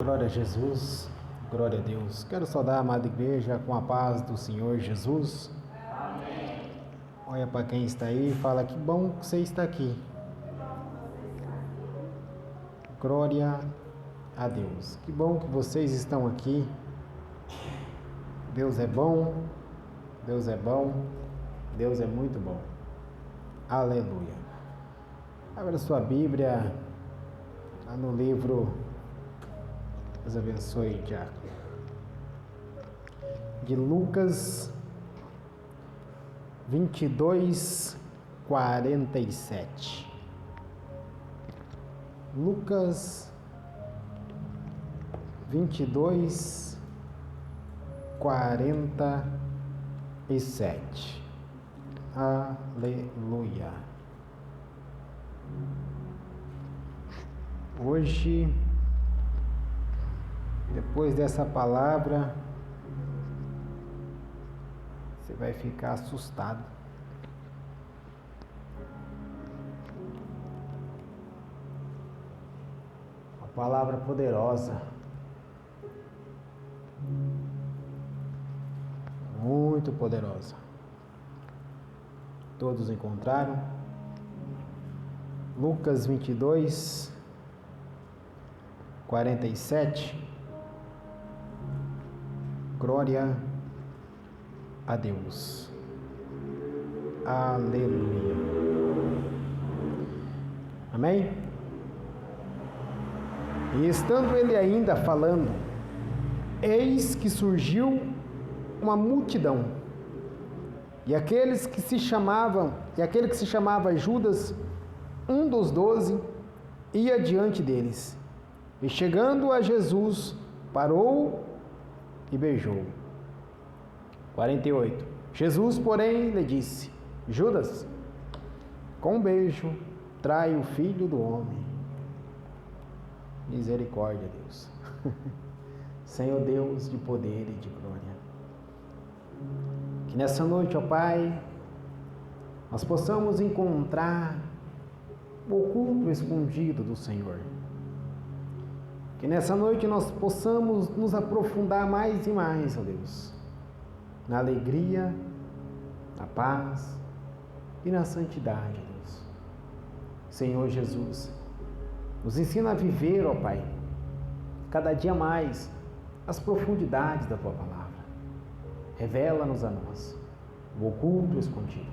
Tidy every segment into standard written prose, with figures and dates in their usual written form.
Glória a Jesus, glória a Deus. Quero saudar a amada igreja com a paz do Senhor Jesus. Amém. Olha para quem está aí e fala: que bom que você está aqui. Glória a Deus. Que bom que vocês estão aqui. Deus é bom, Deus é bom, Deus é muito bom. Aleluia. Abra sua Bíblia lá no livro, Deus abençoe, Diácono, de Lucas 22:47. Lucas 22:47. Aleluia. Hoje, depois dessa palavra, você vai ficar assustado. Uma palavra poderosa, muito poderosa. Todos encontraram? Lucas 22:47. Glória a Deus. Aleluia. Amém? E estando ele ainda falando, eis que surgiu uma multidão, e aquele que se chamava Judas, um dos 12, ia diante deles, e chegando a Jesus, parou e beijou. 48. Jesus, porém, lhe disse: Judas, com um beijo trai o Filho do Homem. Misericórdia, Deus. Senhor Deus de poder e de glória, que nessa noite, ó Pai, nós possamos encontrar o oculto escondido do Senhor. Que nessa noite nós possamos nos aprofundar mais e mais, ó Deus, na alegria, na paz e na santidade, ó Deus. Senhor Jesus, nos ensina a viver, ó Pai, cada dia mais as profundidades da Tua palavra. Revela-nos a nós o oculto escondido,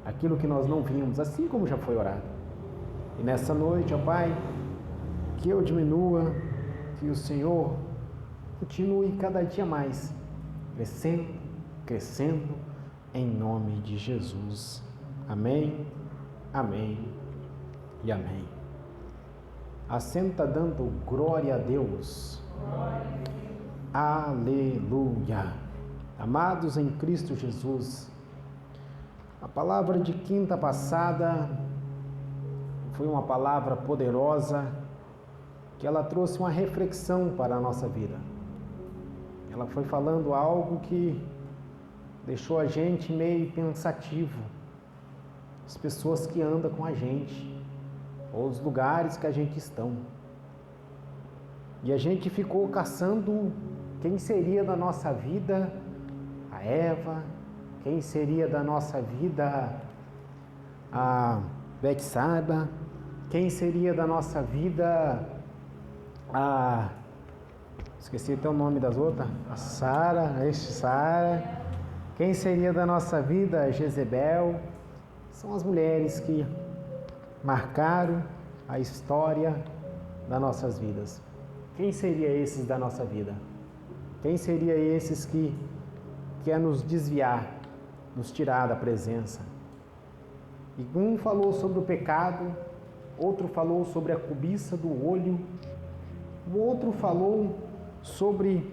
aquilo que nós não vimos, assim como já foi orado. E nessa noite, ó Pai, que eu diminua, que o Senhor continue cada dia mais crescendo, em nome de Jesus. Amém, amém e amém. Assenta dando glória a Deus. Aleluia. Amados em Cristo Jesus, a palavra de quinta passada foi uma palavra poderosa, que ela trouxe uma reflexão para a nossa vida. Ela foi falando algo que deixou a gente meio pensativo. As pessoas que andam com a gente, ou os lugares que a gente está. E a gente ficou caçando quem seria da nossa vida a Eva, quem seria da nossa vida a Betsaba, quem seria da nossa vida esqueci até o nome das outras, a Sara, quem seria da nossa vida a Jezebel. São as mulheres que marcaram a história das nossas vidas. Quem seria esses da nossa vida? Quem seria esses que quer nos desviar, nos tirar da presença? E um falou sobre o pecado, outro falou sobre a cobiça do olho, o outro falou sobre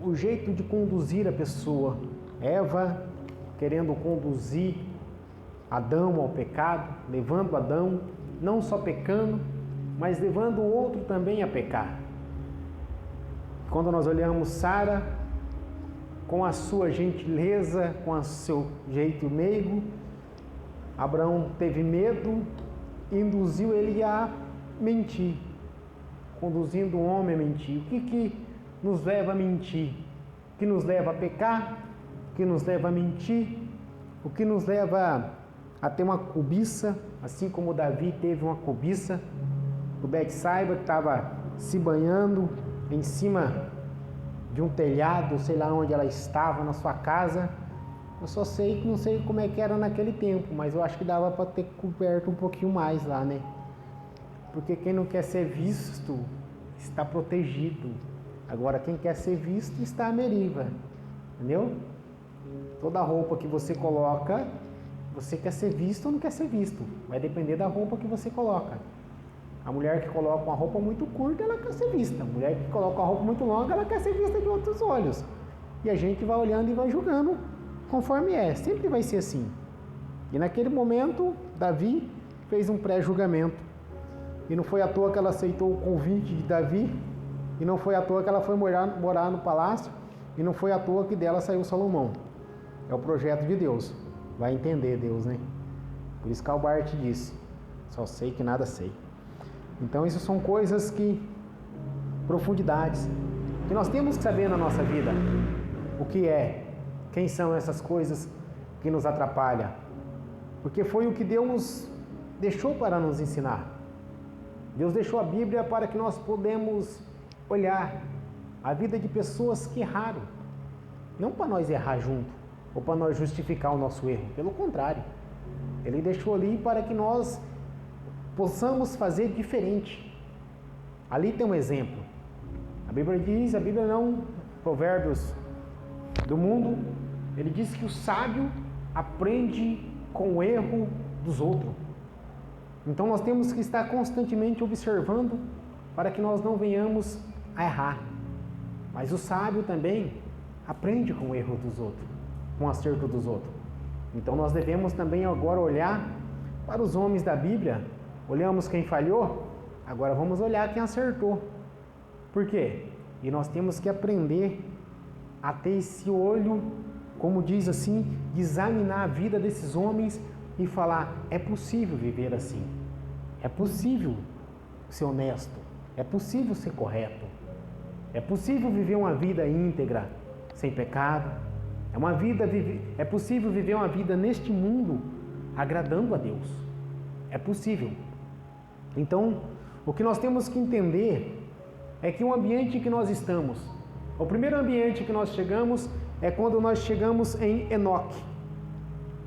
o jeito de conduzir a pessoa. Eva querendo conduzir Adão ao pecado, levando Adão, não só pecando, mas levando o outro também a pecar. Quando nós olhamos Sara, com a sua gentileza, com o seu jeito meigo, Abraão teve medo e induziu ele a mentir. conduzindo o homem a mentir? O que nos leva a mentir? O que nos leva a pecar? O que nos leva a mentir? O que nos leva a ter uma cobiça, assim como Davi teve uma cobiça? O Betsaiba que estava se banhando em cima de um telhado, sei lá onde ela estava, na sua casa. Eu só sei que não sei como é que era naquele tempo, mas eu acho que dava para ter coberto um pouquinho mais lá, né? Porque quem não quer ser visto está protegido. Agora quem quer ser visto está à deriva, entendeu? Toda roupa que você coloca, você quer ser visto ou não quer ser visto. Vai depender da roupa que você coloca. A mulher que coloca uma roupa muito curta, ela quer ser vista. A mulher que coloca uma roupa muito longa, ela quer ser vista de outros olhos. E a gente vai olhando e vai julgando conforme é. Sempre vai ser assim. E naquele momento, Davi fez um pré-julgamento. E não foi à toa que ela aceitou o convite de Davi. E não foi à toa que ela foi morar no palácio. E não foi à toa que dela saiu Salomão. É o projeto de Deus. Vai entender Deus, né? Por isso que Calbart disse: só sei que nada sei. Então isso são coisas que, profundidades, que nós temos que saber na nossa vida. O que é, quem são essas coisas que nos atrapalham. Porque foi o que Deus deixou para nos ensinar. Deus deixou a Bíblia para que nós podemos olhar a vida de pessoas que erraram. Não para nós errar junto, ou para nós justificar o nosso erro. Pelo contrário, Ele deixou ali para que nós possamos fazer diferente. Ali tem um exemplo. A Bíblia não, Provérbios do mundo, ele diz que o sábio aprende com o erro dos outros. Então nós temos que estar constantemente observando para que nós não venhamos a errar. Mas o sábio também aprende com o erro dos outros, com o acerto dos outros. Então nós devemos também agora olhar para os homens da Bíblia. Olhamos quem falhou, agora vamos olhar quem acertou. Por quê? E nós temos que aprender a ter esse olho, como diz assim, de examinar a vida desses homens e falar: é possível viver assim, é possível ser honesto, é possível ser correto, é possível viver uma vida íntegra, sem pecado, é possível viver uma vida neste mundo agradando a Deus, é possível. Então, o que nós temos que entender é que o ambiente que nós estamos, o primeiro ambiente que nós chegamos é quando nós chegamos em Enoque.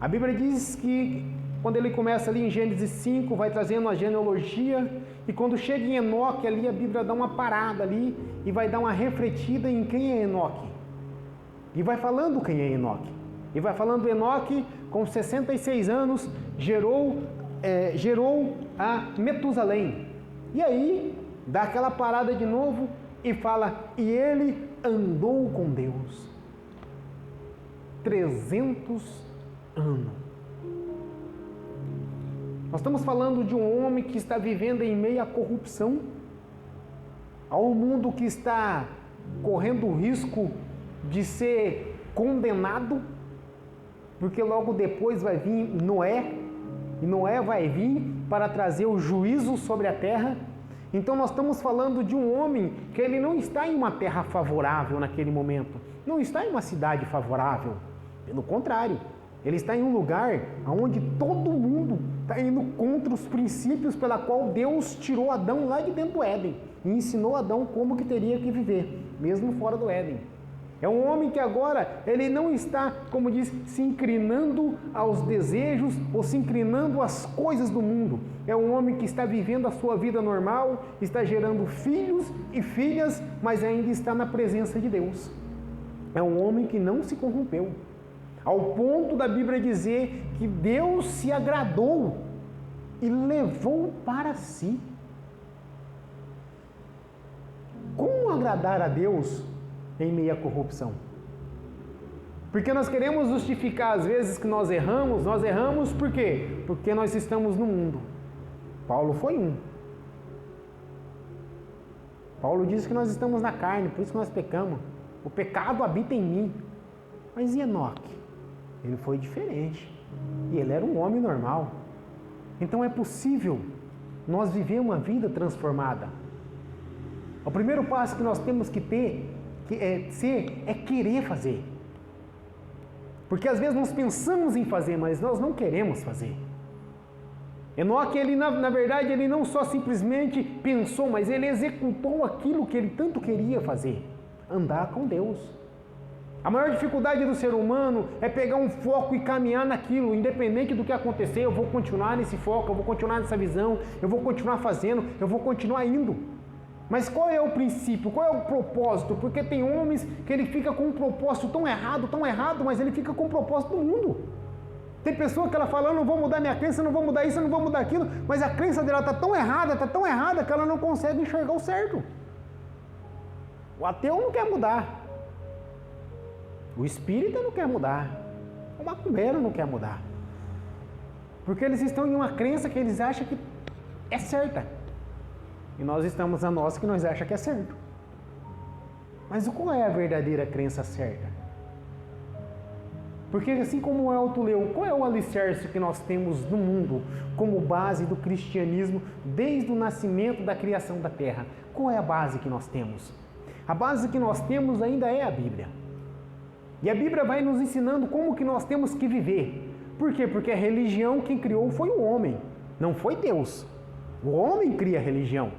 A Bíblia diz que quando ele começa ali em Gênesis 5, vai trazendo uma genealogia, e quando chega em Enoque ali, a Bíblia dá uma parada ali e vai dar uma refletida em quem é Enoque. E vai falando quem é Enoque. E vai falando: Enoque, com 66 anos, gerou a Metusalém. E aí, dá aquela parada de novo e fala: e ele andou com Deus 300 anos. Nós estamos falando de um homem que está vivendo em meio à corrupção, a um mundo que está correndo o risco de ser condenado, porque logo depois vai vir Noé, e Noé vai vir para trazer o juízo sobre a terra. Então nós estamos falando de um homem que ele não está em uma terra favorável naquele momento, não está em uma cidade favorável, pelo contrário, ele está em um lugar onde todo mundo está indo contra os princípios pela qual Deus tirou Adão lá de dentro do Éden e ensinou Adão como que teria que viver, mesmo fora do Éden. É um homem que agora, ele não está, como diz, se inclinando aos desejos ou se inclinando às coisas do mundo. É um homem que está vivendo a sua vida normal, está gerando filhos e filhas, mas ainda está na presença de Deus. É um homem que não se corrompeu, ao ponto da Bíblia dizer que Deus se agradou e levou para si. Como agradar a Deus em meio à corrupção? Porque nós queremos justificar às vezes que nós erramos por quê? Porque nós estamos no mundo. Paulo foi um. Paulo diz que nós estamos na carne, por isso que nós pecamos. O pecado habita em mim. Mas e Enoque? Ele foi diferente. E ele era um homem normal. Então é possível nós viver uma vida transformada. O primeiro passo que nós temos que ter, é querer fazer. Porque às vezes nós pensamos em fazer, mas nós não queremos fazer. Enoque, ele na verdade, ele não só simplesmente pensou, mas ele executou aquilo que ele tanto queria fazer: andar com Deus. A maior dificuldade do ser humano é pegar um foco e caminhar naquilo, independente do que acontecer. Eu vou continuar nesse foco, eu vou continuar nessa visão, eu vou continuar fazendo, eu vou continuar indo. Mas qual é o princípio? Qual é o propósito? Porque tem homens que ele fica com um propósito tão errado, mas ele fica com o propósito do mundo. Tem pessoa que ela fala: eu não vou mudar minha crença, eu não vou mudar isso, eu não vou mudar aquilo, mas a crença dela está tão errada que ela não consegue enxergar o certo. O ateu não quer mudar. O espírita não quer mudar. O macumbeiro não quer mudar. Porque eles estão em uma crença que eles acham que é certa. E nós estamos na nossa que nós achamos que é certo. Mas qual é a verdadeira crença certa? Porque assim como o Elton leu, qual é o alicerce que nós temos no mundo como base do cristianismo desde o nascimento da criação da terra? Qual é a base que nós temos? A base que nós temos ainda é a Bíblia. E a Bíblia vai nos ensinando como que nós temos que viver. Por quê? Porque a religião quem criou foi o homem, não foi Deus. O homem cria a religião.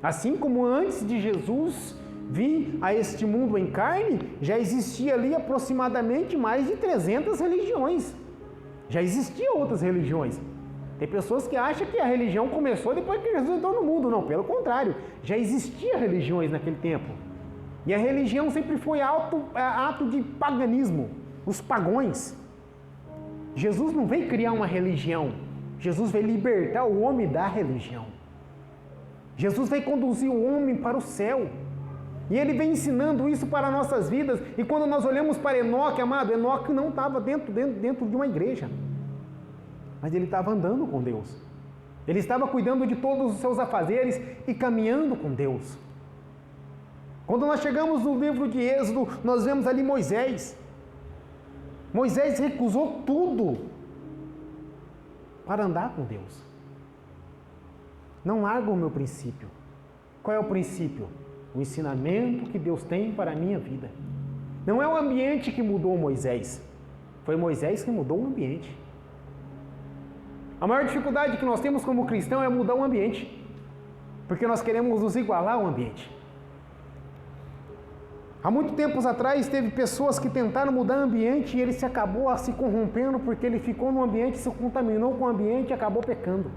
Assim como antes de Jesus vir a este mundo em carne, já existia ali aproximadamente mais de 300 religiões. Já existiam outras religiões. Tem pessoas que acham que a religião começou depois que Jesus entrou no mundo. Não, pelo contrário, já existiam religiões naquele tempo. E a religião sempre foi ato de paganismo, os pagões. Jesus não veio criar uma religião, Jesus veio libertar o homem da religião. Jesus veio conduzir o homem para o céu. E ele vem ensinando isso para nossas vidas. E quando nós olhamos para Enoque, amado, Enoque não estava dentro de uma igreja. Mas ele estava andando com Deus. Ele estava cuidando de todos os seus afazeres e caminhando com Deus. Quando nós chegamos no livro de Êxodo, nós vemos ali Moisés. Moisés recusou tudo para andar com Deus. Não larga o meu princípio. Qual é o princípio? O ensinamento que Deus tem para a minha vida. Não é o ambiente que mudou Moisés. Foi Moisés que mudou o ambiente. A maior dificuldade que nós temos como cristão é mudar o ambiente. Porque nós queremos nos igualar ao ambiente. Há muito tempos atrás, teve pessoas que tentaram mudar o ambiente e ele se acabou se corrompendo porque ele ficou no ambiente, se contaminou com o ambiente e acabou pecando.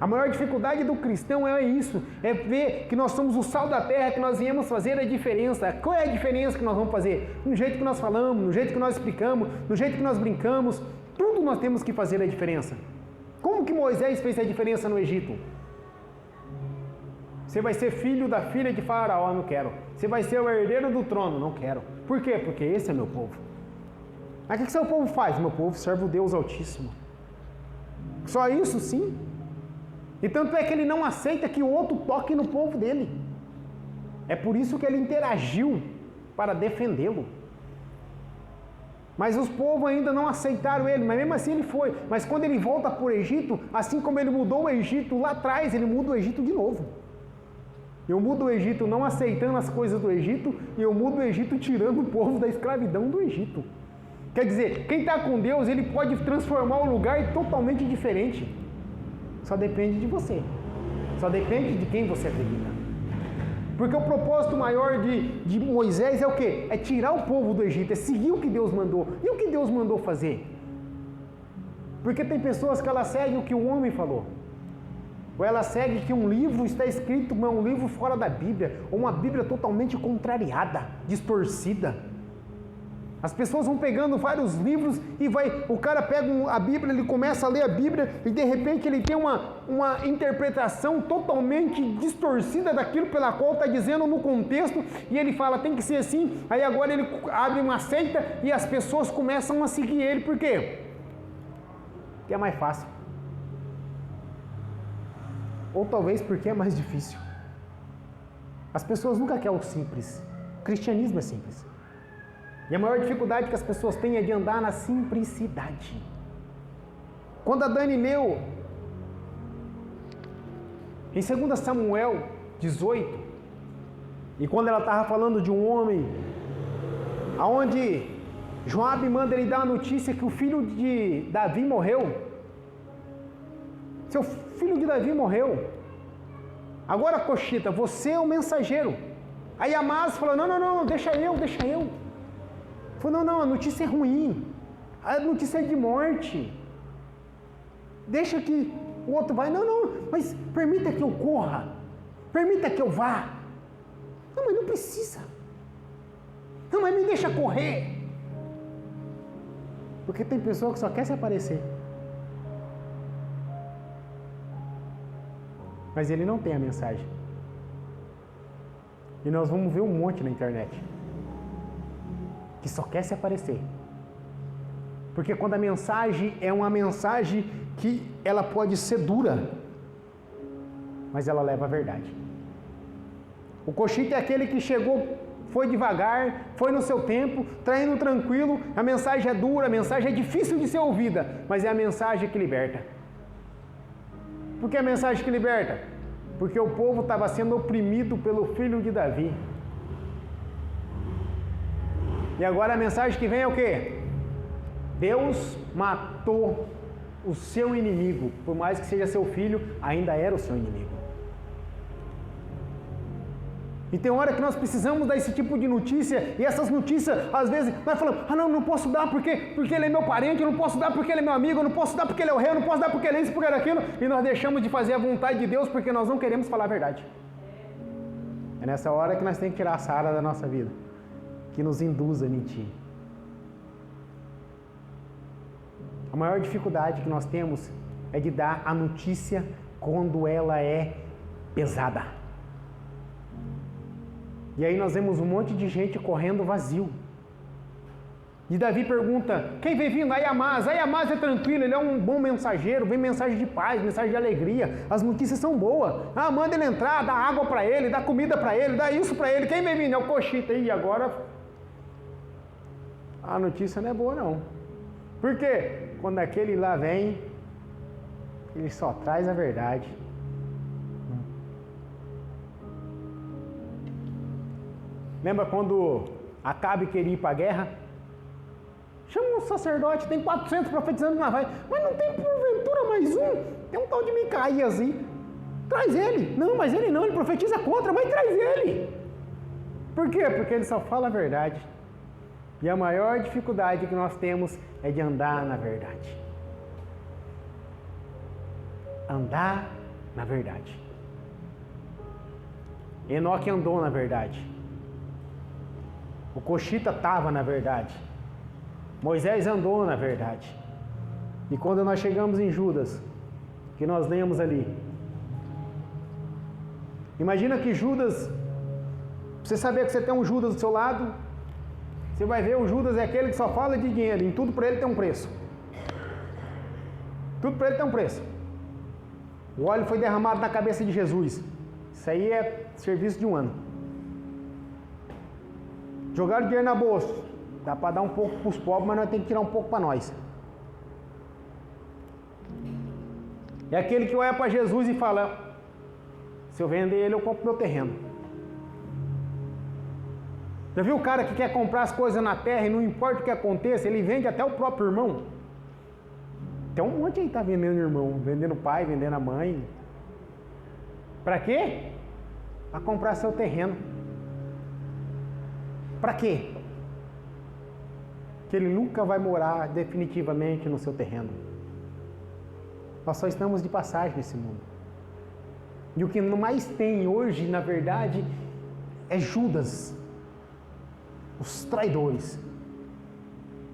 A maior dificuldade do cristão é isso, é ver que nós somos o sal da terra, que nós viemos fazer a diferença. Qual é a diferença que nós vamos fazer? No jeito que nós falamos, no jeito que nós explicamos, no jeito que nós brincamos, tudo nós temos que fazer a diferença. Como que Moisés fez a diferença no Egito? Você vai ser filho da filha de Faraó, não quero. Você vai ser o herdeiro do trono, não quero. Por quê? Porque esse é meu povo. Mas o que seu povo faz? Meu povo serve o Deus Altíssimo. Só isso, sim. E tanto é que ele não aceita que o outro toque no povo dele. É por isso que ele interagiu para defendê-lo. Mas os povos ainda não aceitaram ele, mas mesmo assim ele foi. Mas quando ele volta para o Egito, assim como ele mudou o Egito lá atrás, ele muda o Egito de novo. Eu mudo o Egito não aceitando as coisas do Egito, e eu mudo o Egito tirando o povo da escravidão do Egito. Quer dizer, quem está com Deus, ele pode transformar o lugar totalmente diferente. Só depende de você. Só depende de quem você acredita. Porque o propósito maior de Moisés é o quê? É tirar o povo do Egito, é seguir o que Deus mandou. E o que Deus mandou fazer? Porque tem pessoas que elas seguem o que o homem falou. Ou ela segue que um livro está escrito, mas um livro fora da Bíblia, ou uma Bíblia totalmente contrariada, distorcida. As pessoas vão pegando vários livros e o cara pega a Bíblia, ele começa a ler a Bíblia e de repente ele tem uma interpretação totalmente distorcida daquilo pela qual está dizendo no contexto, e ele fala, tem que ser assim, aí agora ele abre uma seita e as pessoas começam a seguir ele, por quê? Porque é mais fácil. Ou talvez porque é mais difícil. As pessoas nunca querem o simples. O cristianismo é simples. E a maior dificuldade que as pessoas têm é de andar na simplicidade. Quando a Dani leu em 2 Samuel 18, E quando ela estava falando de um homem, aonde Joabe manda ele dar a notícia que o filho de Davi morreu. Seu filho de Davi morreu. Agora, Coxita, você é o mensageiro. Aí Amás falou, não, deixa eu. Falou, não, a notícia é ruim. A notícia é de morte. Deixa que o outro vai. Não, mas permita que eu corra. Permita que eu vá. Não, mas não precisa. Não, mas me deixa correr. Porque tem pessoa que só quer se aparecer. Mas ele não tem a mensagem. E nós vamos ver um monte na internet que só quer se aparecer. Porque quando a mensagem é uma mensagem que ela pode ser dura, mas ela leva a verdade. O Coxita é aquele que chegou, foi devagar, foi no seu tempo, traindo tranquilo, a mensagem é dura, a mensagem é difícil de ser ouvida, mas é a mensagem que liberta. Por que a mensagem que liberta? Porque o povo estava sendo oprimido pelo filho de Davi. E agora a mensagem que vem é o quê? Deus matou o seu inimigo. Por mais que seja seu filho, ainda era o seu inimigo. E tem hora que nós precisamos dar esse tipo de notícia, e essas notícias, às vezes, nós falamos, não posso dar porque ele é meu parente, eu não posso dar porque ele é meu amigo, eu não posso dar porque ele é o rei, eu não posso dar porque ele é isso, porque ele é aquilo, e nós deixamos de fazer a vontade de Deus porque nós não queremos falar a verdade. É nessa hora que nós temos que tirar a Sara da nossa vida, que nos induz a mentir. A maior dificuldade que nós temos é de dar a notícia quando ela é pesada. E aí nós vemos um monte de gente correndo vazio. E Davi pergunta, quem vem vindo? Aí Amás é tranquilo, ele é um bom mensageiro, vem mensagem de paz, mensagem de alegria, as notícias são boas. Manda ele entrar, dá água para ele, dá comida para ele, dá isso para ele. Quem vem vindo? É o Coxita. E agora a notícia não é boa não. Por quê? Quando aquele lá vem, ele só traz a verdade. Lembra quando Acabe queria ir para a guerra? Chama um sacerdote, tem 400 profetizando na vai. Mas não tem porventura mais um? Tem um tal de Micaías aí. Traz ele. Não, mas ele não, ele profetiza contra, mas traz ele. Por quê? Porque ele só fala a verdade. E a maior dificuldade que nós temos é de andar na verdade. Andar na verdade. Enoque andou na verdade. O Coxita estava na verdade. Moisés andou na verdade. E quando nós chegamos em Judas, que nós lemos ali, imagina que Judas, você saber que você tem um Judas do seu lado, você vai ver o Judas é aquele que só fala de dinheiro, em tudo para ele tem um preço. Tudo para ele tem um preço. O óleo foi derramado na cabeça de Jesus. Isso aí é serviço de um ano. Jogaram dinheiro na bolsa. Dá para dar um pouco para os pobres, mas nós temos que tirar um pouco para nós. É aquele que olha para Jesus e fala, se eu vender ele, eu compro meu terreno. Já viu o cara que quer comprar as coisas na terra e não importa o que aconteça, ele vende até o próprio irmão? Tem um monte aí que está vendendo irmão, vendendo pai, vendendo a mãe. Para quê? Para comprar seu terreno. Para quê? Que ele nunca vai morar definitivamente no seu terreno. Nós só estamos de passagem nesse mundo. E o que mais tem hoje, na verdade, é Judas. Os traidores.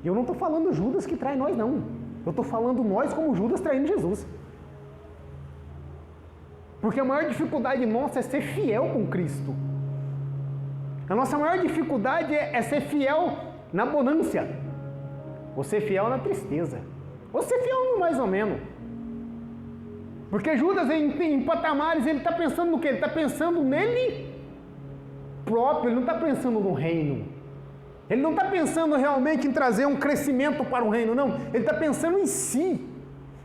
E eu não estou falando Judas que trai nós, não. Eu estou falando nós como Judas traindo Jesus. Porque a maior dificuldade nossa é ser fiel com Cristo. A nossa maior dificuldade é ser fiel na bonância. Ou ser fiel na tristeza. Ou ser fiel no mais ou menos. Porque Judas, em patamares, ele está pensando no quê? Ele está pensando nele próprio, ele não está pensando no reino. Ele não está pensando realmente em trazer um crescimento para o reino, não. Ele está pensando em si.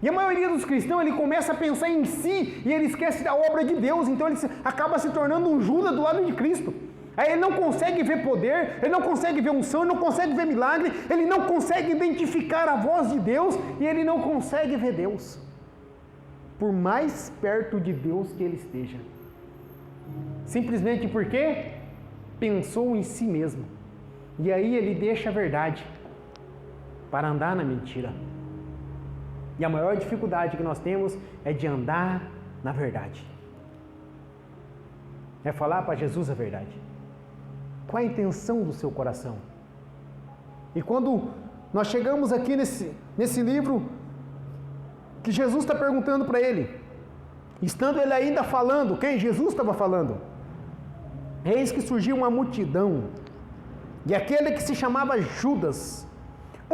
E a maioria dos cristãos, ele começa a pensar em si e ele esquece da obra de Deus. Então ele acaba se tornando um Judas do lado de Cristo. Aí ele não consegue ver poder, ele não consegue ver unção, ele não consegue ver milagre, ele não consegue identificar a voz de Deus e ele não consegue ver Deus. Por mais perto de Deus que ele esteja. Simplesmente porque pensou em si mesmo. E aí ele deixa a verdade para andar na mentira. E a maior dificuldade que nós temos é de andar na verdade. É falar para Jesus a verdade. Qual a intenção do seu coração? E quando nós chegamos aqui nesse livro, que Jesus está perguntando para ele, estando ele ainda falando, quem Jesus estava falando? Eis que surgiu uma multidão, e aquele que se chamava Judas,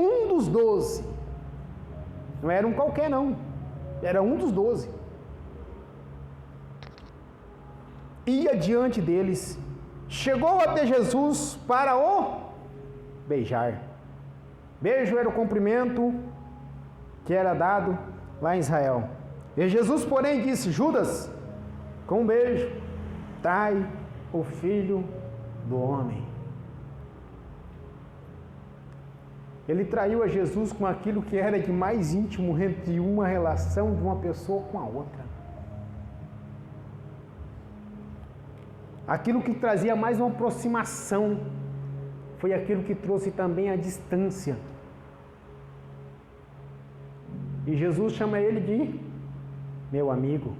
um dos 12, não era um qualquer não, era um dos 12, ia diante deles, chegou até Jesus para o beijar. Beijo era o cumprimento que era dado lá em Israel. E Jesus, porém, disse: Judas, com um beijo, trai o filho do homem. Ele traiu a Jesus com aquilo que era de mais íntimo entre uma relação de uma pessoa com a outra. Aquilo que trazia mais uma aproximação foi aquilo que trouxe também a distância. E Jesus chama ele de meu amigo.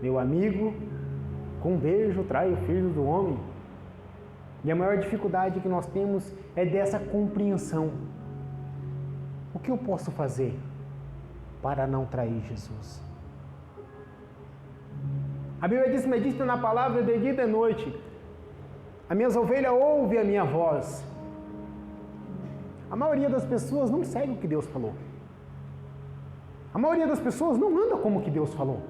Meu amigo, com um beijo trai o filho do homem. E a maior dificuldade que nós temos é dessa compreensão. O que eu posso fazer para não trair Jesus? A Bíblia diz: medita na palavra de dia e de noite. As minhas ovelhas ouvem a minha voz. A maioria das pessoas não segue o que Deus falou. A maioria das pessoas não anda como que Deus falou.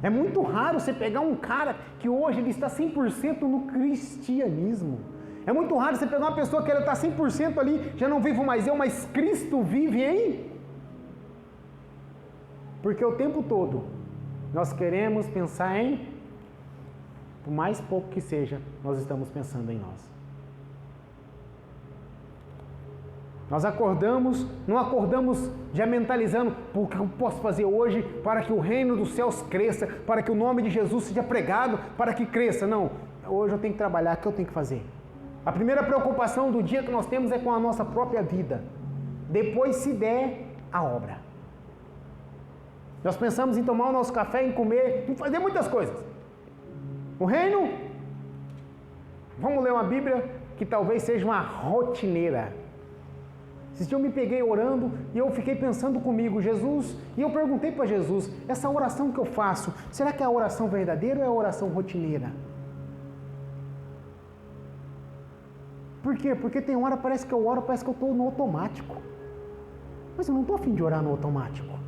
É muito raro você pegar um cara que hoje ele está 100% no cristianismo. É muito raro você pegar uma pessoa que ela está 100% ali, já não vivo mais eu, mas Cristo vive em... Porque o tempo todo nós queremos pensar em, por mais pouco que seja, nós estamos pensando em nós. Nós acordamos, não acordamos já mentalizando o que eu posso fazer hoje para que o reino dos céus cresça, para que o nome de Jesus seja pregado, para que cresça. Não, hoje eu tenho que trabalhar, o que eu tenho que fazer? A primeira preocupação do dia que nós temos é com a nossa própria vida. Depois, se der, a obra. Nós pensamos em tomar o nosso café, em comer, em fazer muitas coisas. O reino, vamos ler uma Bíblia que talvez seja uma rotineira. Esse dia eu me peguei orando e eu fiquei pensando comigo, Jesus, e eu perguntei para Jesus, essa oração que eu faço, será que é a oração verdadeira ou é a oração rotineira? Por quê? Porque tem hora, parece que eu oro, parece que eu estou no automático. Mas eu não estou a fim de orar no automático.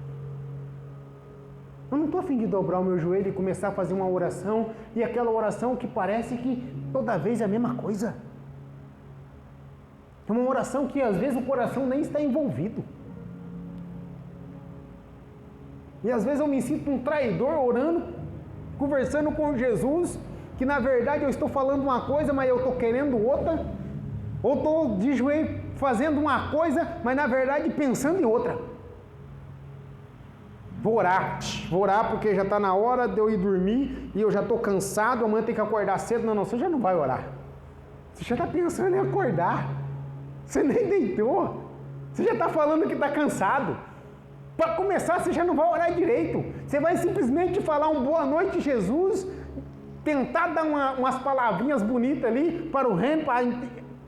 Eu não estou a fim de dobrar o meu joelho e começar a fazer uma oração, e aquela oração que parece que toda vez é a mesma coisa. É uma oração que às vezes o coração nem está envolvido. E às vezes eu me sinto um traidor orando, conversando com Jesus, que na verdade eu estou falando uma coisa, mas eu estou querendo outra. Ou estou de joelho fazendo uma coisa, mas na verdade pensando em outra. Vou orar porque já está na hora de eu ir dormir e eu já estou cansado, amanhã tem que acordar cedo. Não, você já não vai orar. Você já está pensando em acordar. Você nem deitou. Você já está falando que está cansado. Para começar, você já não vai orar direito. Você vai simplesmente falar um boa noite, Jesus, tentar dar umas palavrinhas bonitas ali para o reino,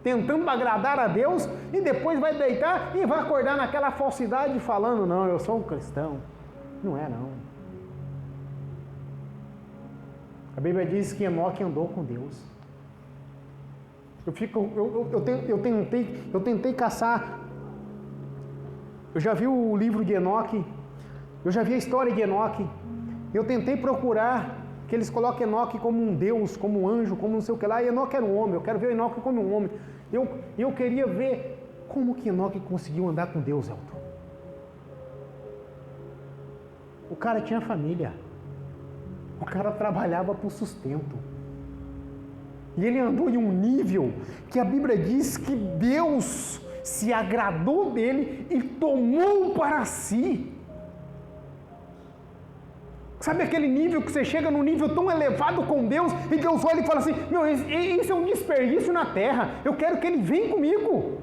tentando agradar a Deus, e depois vai deitar e vai acordar naquela falsidade falando, não, eu sou um cristão. Não é, não. A Bíblia diz que Enoque andou com Deus. Eu tentei caçar. Eu já vi o livro de Enoque, eu já vi a história de Enoque. Eu tentei procurar que eles coloquem Enoque como um Deus, como um anjo, como não sei o que lá. E Enoque era um homem. Eu quero ver Enoque como um homem. Eu queria ver como que Enoque conseguiu andar com Deus, Elton. O cara tinha família. O cara trabalhava por sustento. E ele andou em um nível que a Bíblia diz que Deus se agradou dele e tomou para si. Sabe aquele nível que você chega num nível tão elevado com Deus e Deus olha e fala assim, meu, isso é um desperdício na terra, eu quero que ele venha comigo.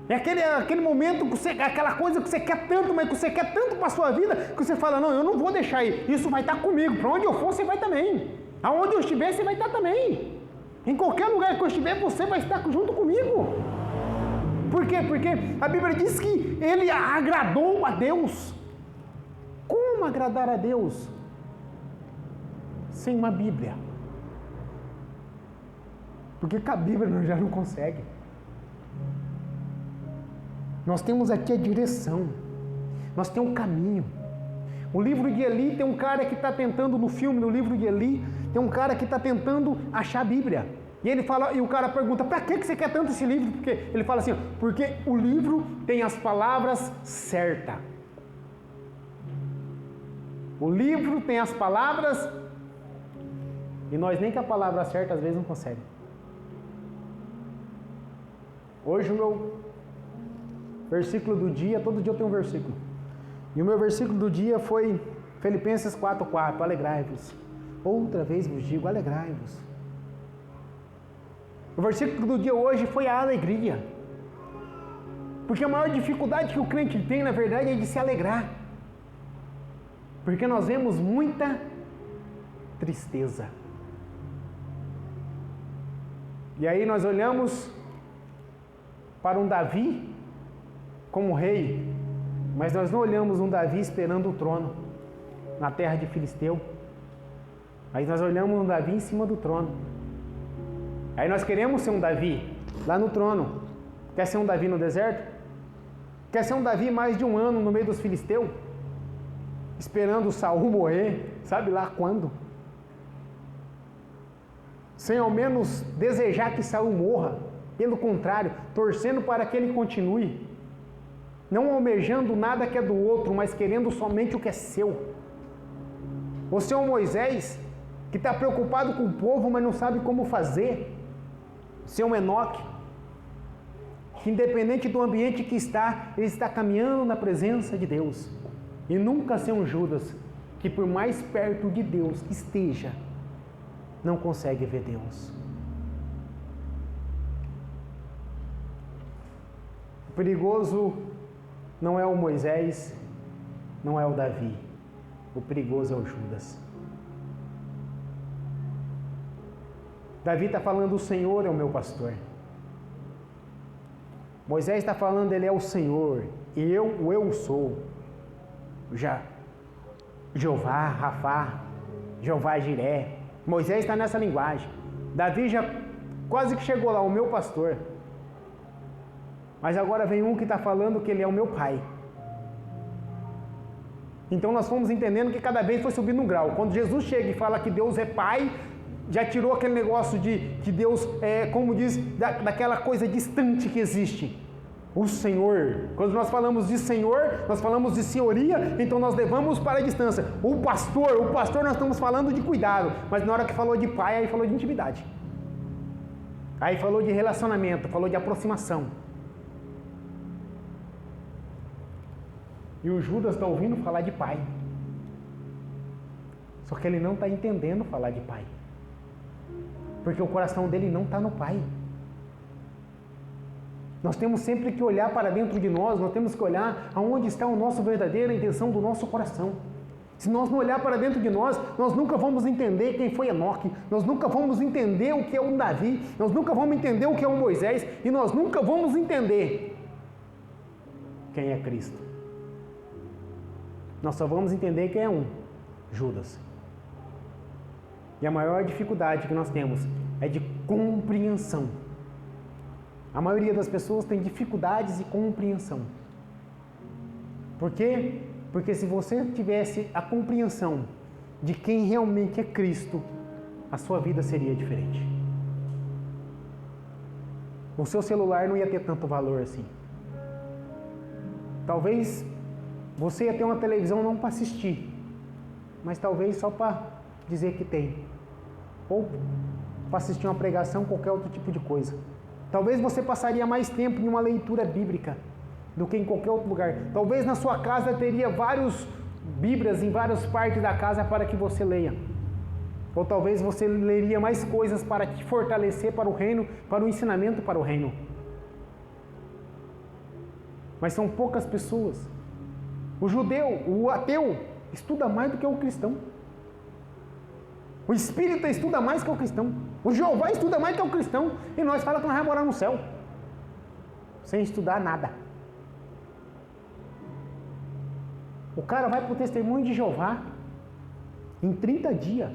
É aquele momento, que aquela coisa que você quer tanto, mas que você quer tanto para a sua vida, que você fala, não, eu não vou deixar ir, isso vai estar comigo, para onde eu for você vai também, aonde eu estiver você vai estar também, em qualquer lugar que eu estiver você vai estar junto comigo. Por quê? Porque a Bíblia diz que ele agradou a Deus. Como agradar a Deus sem uma Bíblia? Porque com a Bíblia nós já não consegue. Nós temos aqui a direção, nós temos um caminho. O livro de Eli tem um cara que está tentando, no filme, no livro de Eli, tem um cara que está tentando achar a Bíblia. E ele fala, e o cara pergunta, para que você quer tanto esse livro? Porque ele fala assim, porque o livro tem as palavras certas. O livro tem as palavras e nós nem com a palavra certa às vezes não conseguimos. Hoje o meu versículo do dia, todo dia eu tenho um versículo. E o meu versículo do dia foi Filipenses 4:4, alegrai-vos. Outra vez vos digo, alegrai-vos. O versículo do dia hoje foi a alegria. Porque a maior dificuldade que o crente tem, na verdade, é de se alegrar. Porque nós vemos muita tristeza. E aí nós olhamos para um Davi como rei, mas nós não olhamos um Davi esperando o trono na terra de Filisteu. Aí nós olhamos um Davi em cima do trono. Aí nós queremos ser um Davi lá no trono. Quer ser um Davi no deserto? Quer ser um Davi mais de um ano no meio dos filisteus? Esperando Saul morrer, sabe lá quando? Sem ao menos desejar que Saul morra. Pelo contrário, torcendo para que ele continue. Não almejando nada que é do outro, mas querendo somente o que é seu. Você é um Moisés que está preocupado com o povo, mas não sabe como fazer. Você é um Enoque que, independente do ambiente que está, ele está caminhando na presença de Deus. E nunca ser um Judas que, por mais perto de Deus que esteja, não consegue ver Deus. O perigoso não é o Moisés, não é o Davi. O perigoso é o Judas. Davi está falando, o Senhor é o meu pastor. Moisés está falando, ele é o Senhor. E eu sou. Jeová, Rafá, Jeová Jiré. Moisés está nessa linguagem. Davi já quase que chegou lá, o meu pastor. Mas agora vem um que está falando que ele é o meu pai. Então nós fomos entendendo que cada vez foi subindo um grau. Quando Jesus chega e fala que Deus é pai, já tirou aquele negócio de que Deus é, como diz, daquela coisa distante que existe. O Senhor. Quando nós falamos de Senhor, nós falamos de senhoria, então nós levamos para a distância. O pastor nós estamos falando de cuidado, mas na hora que falou de pai, aí falou de intimidade. Aí falou de relacionamento, falou de aproximação. E o Judas está ouvindo falar de pai. Só que ele não está entendendo falar de pai. Porque o coração dele não está no pai. Nós temos sempre que olhar para dentro de nós, nós temos que olhar aonde está a nossa verdadeira intenção do nosso coração. Se nós não olhar para dentro de nós, nós nunca vamos entender quem foi Enoque, nós nunca vamos entender o que é um Davi, nós nunca vamos entender o que é um Moisés, e nós nunca vamos entender quem é Cristo. Nós só vamos entender quem é um, Judas. E a maior dificuldade que nós temos é de compreensão. A maioria das pessoas tem dificuldades de compreensão. Por quê? Porque se você tivesse a compreensão de quem realmente é Cristo, a sua vida seria diferente. O seu celular não ia ter tanto valor assim. Talvez você ia ter uma televisão não para assistir, mas talvez só para dizer que tem. Ou para assistir uma pregação, qualquer outro tipo de coisa. Talvez você passaria mais tempo em uma leitura bíblica do que em qualquer outro lugar. Talvez na sua casa teria vários Bíblias em várias partes da casa para que você leia. Ou talvez você leria mais coisas para te fortalecer para o reino, para o ensinamento para o reino. Mas são poucas pessoas. O judeu, o ateu, estuda mais do que o cristão. O espírita estuda mais que o cristão. O Jeová estuda mais que o cristão. E nós falamos que nós vamos morar no céu. Sem estudar nada. O cara vai para o testemunho de Jeová. Em 30 dias.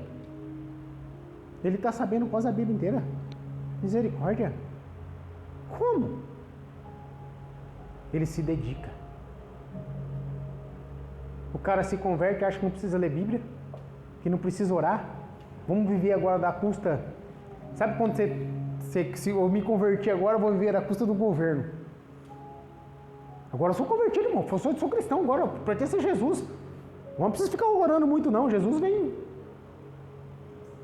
Ele está sabendo quase a Bíblia inteira. Misericórdia. Como? Ele se dedica. O cara se converte e acha que não precisa ler Bíblia, que não precisa orar. Vamos viver agora da custa. Sabe quando se eu me converti agora, eu vou viver da custa do governo. Agora eu sou convertido, irmão. Eu sou cristão agora. Eu pretendo ser Jesus. Não precisa ficar orando muito, não. Jesus vem.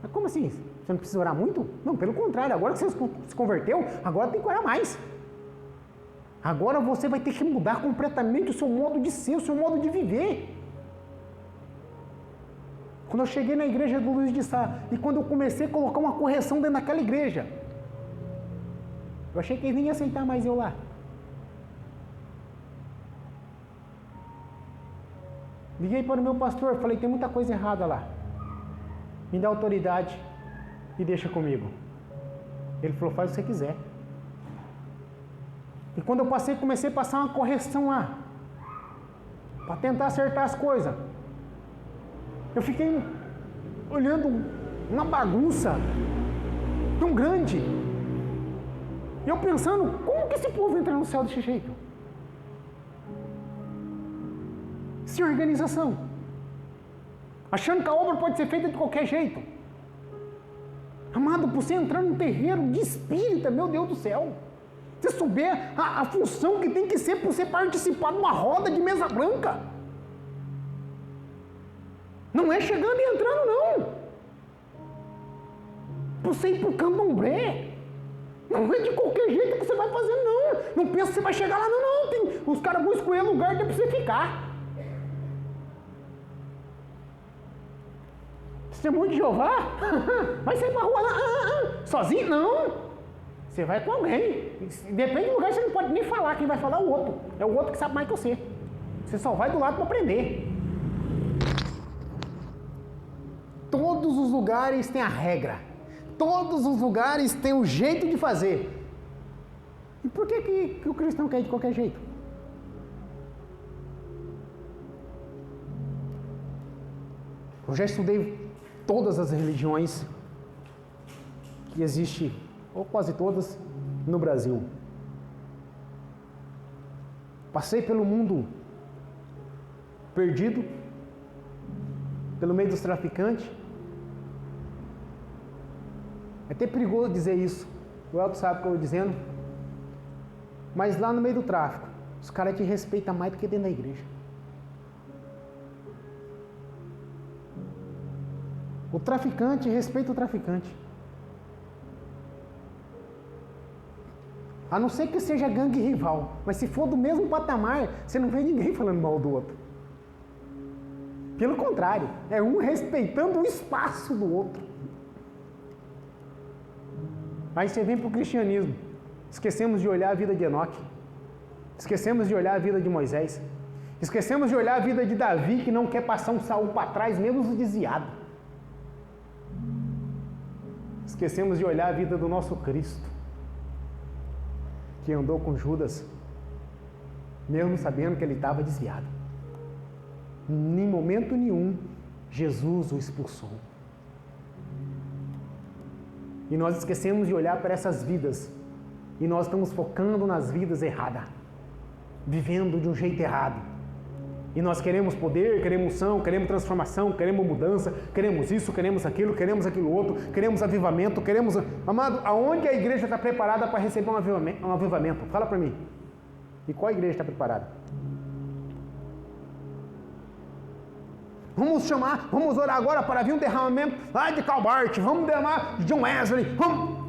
Mas como assim? Você não precisa orar muito? Não, pelo contrário. Agora que você se converteu, agora tem que orar mais. Agora você vai ter que mudar completamente o seu modo de ser, o seu modo de viver. Quando eu cheguei na igreja do Luiz de Sá, e quando eu comecei a colocar uma correção dentro daquela igreja, eu achei que eles nem iam aceitar mais eu lá. Liguei para o meu pastor, falei, tem muita coisa errada lá. Me dá autoridade e deixa comigo. Ele falou, faz o que você quiser. E quando eu comecei a passar uma correção lá, para tentar acertar as coisas, eu fiquei olhando uma bagunça tão grande. E eu pensando, como que esse povo entra no céu desse jeito? Sem organização. Achando que a obra pode ser feita de qualquer jeito. Amado, por você entrar num terreiro de espírita, meu Deus do céu. Você souber a função que tem que ser para você participar de uma roda de mesa branca. Não é chegando e entrando, não. Você ir para o candomblé. Não é de qualquer jeito que você vai fazer, não. Não pensa que você vai chegar lá, não. Os caras vão escolher lugar para você ficar. Testemunho de Jeová? Vai sair para a rua lá. Sozinho? Não. Você vai com alguém. Depende do lugar, você não pode nem falar. Quem vai falar é o outro. É o outro que sabe mais que você. Você só vai do lado para aprender. Todos os lugares têm a regra. Todos os lugares têm um jeito de fazer. E por que o cristão quer ir de qualquer jeito? Eu já estudei todas as religiões que existem, ou quase todas, no Brasil. Passei pelo mundo perdido, pelo meio dos traficantes. É até perigoso dizer isso, o Elton sabe o que eu estou dizendo, mas lá no meio do tráfico, os caras te respeitam mais do que dentro da igreja. O traficante respeita o traficante. A não ser que seja gangue rival, mas se for do mesmo patamar, você não vê ninguém falando mal do outro. Pelo contrário, é um respeitando o espaço do outro. Aí você vem para o cristianismo, esquecemos de olhar a vida de Enoque, esquecemos de olhar a vida de Moisés, esquecemos de olhar a vida de Davi, que não quer passar um Saul para trás, mesmo desviado. Esquecemos de olhar a vida do nosso Cristo, que andou com Judas, mesmo sabendo que ele estava desviado. Em momento nenhum, Jesus o expulsou. E nós esquecemos de olhar para essas vidas, e nós estamos focando nas vidas erradas, vivendo de um jeito errado. E nós queremos poder, queremos unção, queremos transformação, queremos mudança, queremos isso, queremos aquilo outro, queremos avivamento, queremos... Amado, aonde a igreja está preparada para receber um avivamento? Fala para mim. E qual igreja está preparada? Vamos orar agora para vir um derramamento lá de Calbart, vamos derramar de John Wesley, vamos.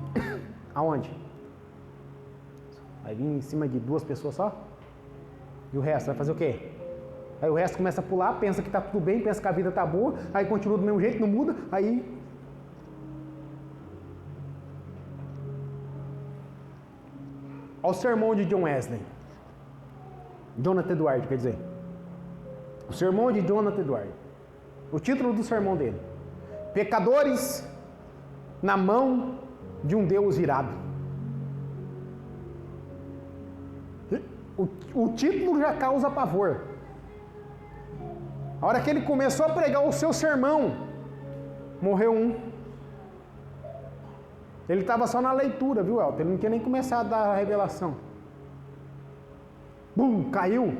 Aonde? Vai vir em cima de 2 pessoas só? E o resto vai fazer o quê? Aí o resto começa a pular, pensa que está tudo bem, pensa que a vida está boa, aí continua do mesmo jeito, não muda, aí... Olha o sermão de John Wesley. Jonathan Edwards, quer dizer. O sermão de Jonathan Edwards. O título do sermão dele: Pecadores na mão de um Deus irado. O título já causa pavor. A hora que ele começou a pregar o seu sermão, morreu um. Ele estava só na leitura, viu, Elton? Ele não tinha nem começado a dar a revelação. Bum, caiu.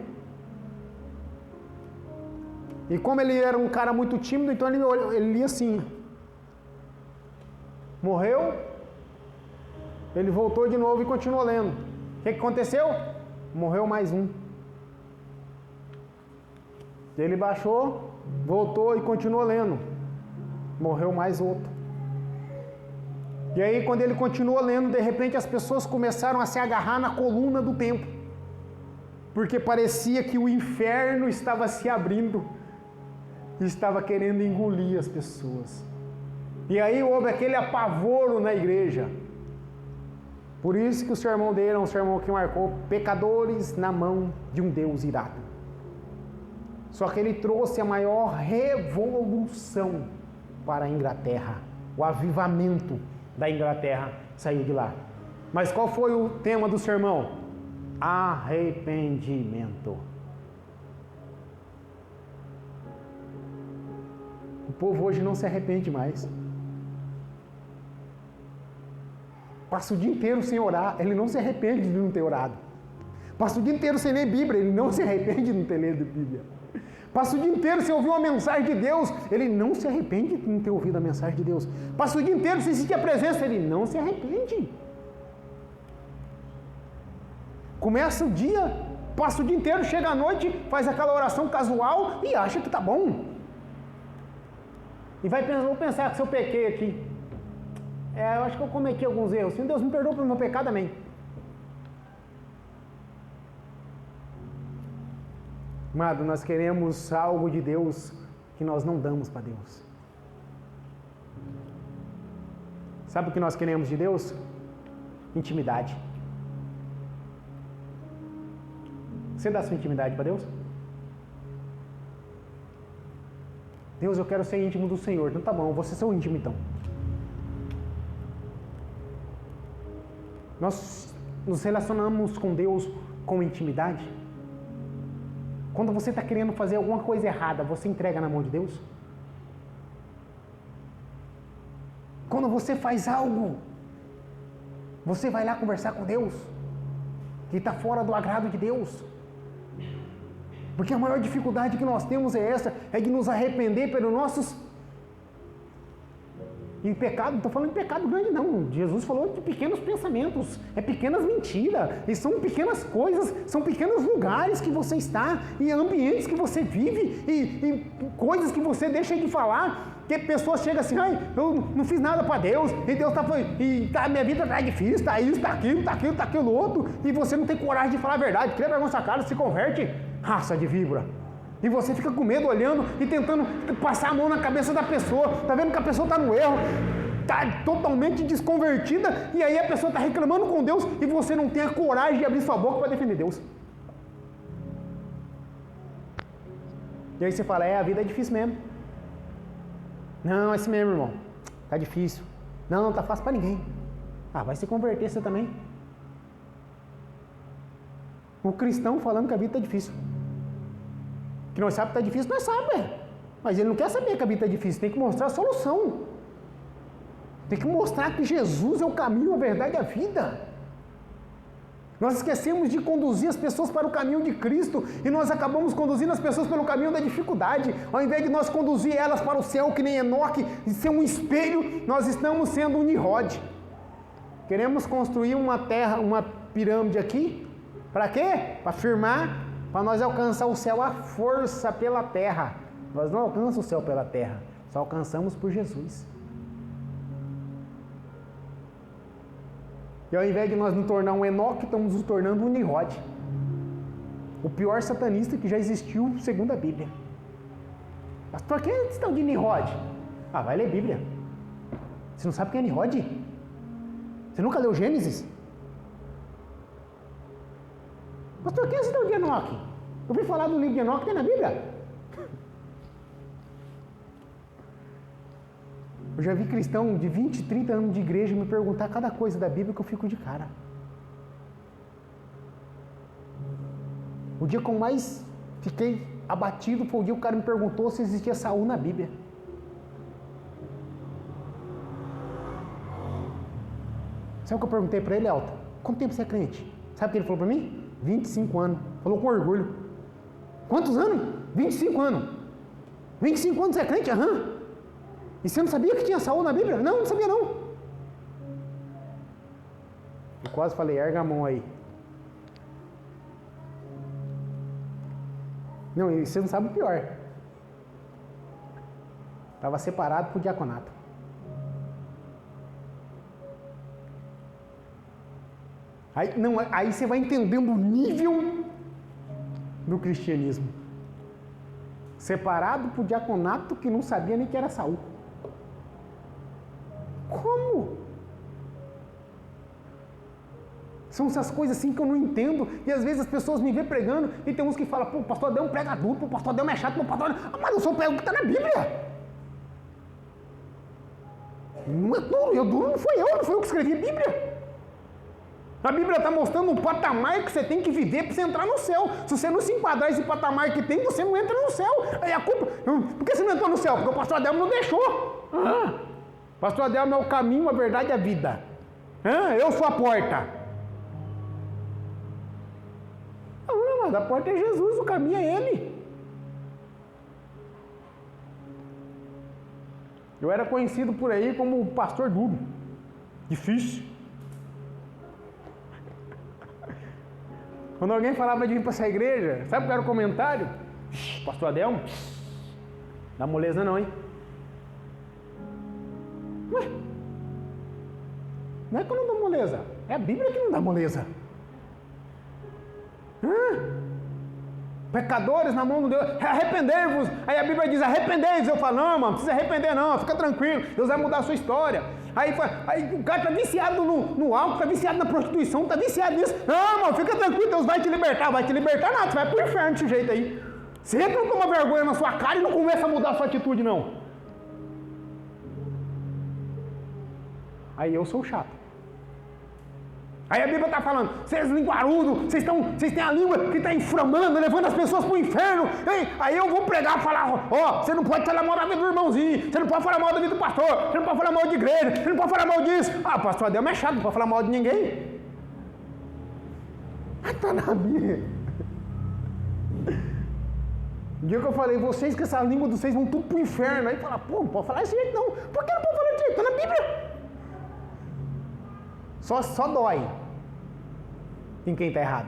E como ele era um cara muito tímido, então ele lia assim. Morreu. Ele voltou de novo e continuou lendo. O que aconteceu? Morreu mais um. Ele baixou, voltou e continuou lendo. Morreu mais outro. E aí, quando ele continuou lendo, de repente as pessoas começaram a se agarrar na coluna do templo, porque parecia que o inferno estava se abrindo e estava querendo engolir as pessoas. E aí houve aquele apavoro na igreja. Por isso que o sermão dele é um sermão que marcou pecadores na mão de um Deus irado. Só que ele trouxe a maior revolução para a Inglaterra. O avivamento da Inglaterra saiu de lá. Mas qual foi o tema do sermão? Arrependimento. O povo hoje não se arrepende mais. Passa o dia inteiro sem orar, ele não se arrepende de não ter orado. Passa o dia inteiro sem ler Bíblia, ele não se arrepende de não ter lido Bíblia. Passa o dia inteiro sem ouvir uma mensagem de Deus, ele não se arrepende de não ter ouvido a mensagem de Deus. Passa o dia inteiro sem sentir a presença, ele não se arrepende. Começa o dia, passa o dia inteiro, chega à noite, faz aquela oração casual e acha que tá bom. E vou pensar que se eu pequei aqui, eu acho que eu cometi alguns erros. Senhor Deus, me perdoa pelo meu pecado, amém. Amado, nós queremos algo de Deus que nós não damos para Deus. Sabe o que nós queremos de Deus? Intimidade. Você dá sua intimidade para Deus? Deus, eu quero ser íntimo do Senhor. Então tá bom, eu vou ser seu íntimo então. Nós nos relacionamos com Deus com intimidade. Quando você está querendo fazer alguma coisa errada, você entrega na mão de Deus? Quando você faz algo, você vai lá conversar com Deus, que está fora do agrado de Deus. Porque a maior dificuldade que nós temos é essa, é de nos arrepender pelos nossos... E pecado, não estou falando de pecado grande não, Jesus falou de pequenos pensamentos, é pequenas mentiras, e são pequenas coisas, são pequenos lugares que você está, e ambientes que você vive, e coisas que você deixa de falar, que pessoas chegam assim, ai, eu não fiz nada para Deus, e Deus minha vida está difícil, está isso, está aquilo outro, e você não tem coragem de falar a verdade, cria vergonha na sua cara, se converte, raça de víbora. E você fica com medo, olhando e tentando passar a mão na cabeça da pessoa. Está vendo que a pessoa está no erro, está totalmente desconvertida, e aí a pessoa está reclamando com Deus e você não tem a coragem de abrir sua boca para defender Deus. E aí você fala, a vida é difícil mesmo. Não, é assim mesmo, irmão. Está difícil. Não está fácil para ninguém. Vai se converter você também. O cristão falando que a vida está difícil. Que nós sabemos que está difícil, nós sabemos. Mas ele não quer saber que a vida está difícil, tem que mostrar a solução. Tem que mostrar que Jesus é o caminho, a verdade e a vida. Nós esquecemos de conduzir as pessoas para o caminho de Cristo e nós acabamos conduzindo as pessoas pelo caminho da dificuldade. Ao invés de nós conduzir elas para o céu, que nem Enoque, e ser um espelho, nós estamos sendo um Nimrod. Queremos construir uma pirâmide aqui, para quê? Para firmar, para nós alcançar o céu à força pela terra. Nós não alcançamos o céu pela terra, só alcançamos por Jesus. E ao invés de nós nos tornar um Enoque, estamos nos tornando um Nimrod. O pior satanista que já existiu, segundo a Bíblia. Mas por que eles estão de Nimrod? Vai ler Bíblia. Você não sabe quem é Nimrod? Você nunca leu Gênesis? Mas por que vocês estão de Enoque? Eu ouvi falar do livro de Enoque, tem na Bíblia. Eu já vi cristão de 20, 30 anos de igreja me perguntar cada coisa da Bíblia que eu fico de cara. O dia que eu mais fiquei abatido foi o dia que o cara me perguntou se existia Saul na Bíblia. Sabe o que eu perguntei para ele, Elton? Quanto tempo você é crente? Sabe o que ele falou para mim? 25 anos. Falou com orgulho. Quantos anos? 25 anos. 25 anos você é crente? Aham. E você não sabia que tinha Saul na Bíblia? Não, não sabia não. Eu quase falei, erga a mão aí. Não, e você não sabe o pior. Estava separado para o diaconato. Aí você vai entendendo o nível do cristianismo. Separado para o diaconato que não sabia nem que era Saul. Como? São essas coisas assim que eu não entendo. E às vezes as pessoas me vêem pregando e tem uns que falam, o pastor Adel prega duro, o pastor Adel é chato, o pastor Adel... mas eu só prego o que está na Bíblia. Não é duro, não foi eu que escrevi a Bíblia. A Bíblia está mostrando um patamar que você tem que viver para você entrar no céu. Se você não se enquadrar esse patamar que tem, você não entra no céu. Aí a culpa... Por que você não entrou no céu? Porque o pastor Adel não deixou. Pastor Adelmo é o caminho, a verdade e a vida. Eu sou a porta. Não, mas a porta é Jesus, o caminho é Ele. Eu era conhecido por aí como o pastor duro. Difícil. Quando alguém falava de vir para essa igreja, sabe qual era o comentário? Pastor Adelmo, dá moleza não, hein? Ué, não é que eu não dou moleza, é a Bíblia que não dá moleza. Pecadores na mão de Deus, arrependei-vos. Aí a Bíblia diz, arrependei-vos. Eu falo, não, mano, não precisa arrepender não, fica tranquilo, Deus vai mudar a sua história. Aí o cara está viciado no álcool, está viciado na prostituição, está viciado nisso. Não, mano, fica tranquilo, Deus vai te libertar nada, você vai pro inferno desse jeito aí. Você não toma vergonha na sua cara e não começa a mudar a sua atitude não. Aí eu sou o chato. Aí a Bíblia está falando, vocês linguarudos, vocês têm a língua que está inflamando, levando as pessoas para o inferno. Aí eu vou pregar e falar, você não pode falar mal da vida do irmãozinho, você não pode falar mal da vida do pastor, você não pode falar mal de igreja, você não pode falar mal disso. O pastor Adelmo é chato, não pode falar mal de ninguém. Está na Bíblia. O dia que eu falei, vocês que essa língua de vocês vão tudo para o inferno. Aí fala, não pode falar desse jeito não. Por que não pode falar desse jeito? Está na Bíblia. Só dói em quem está errado.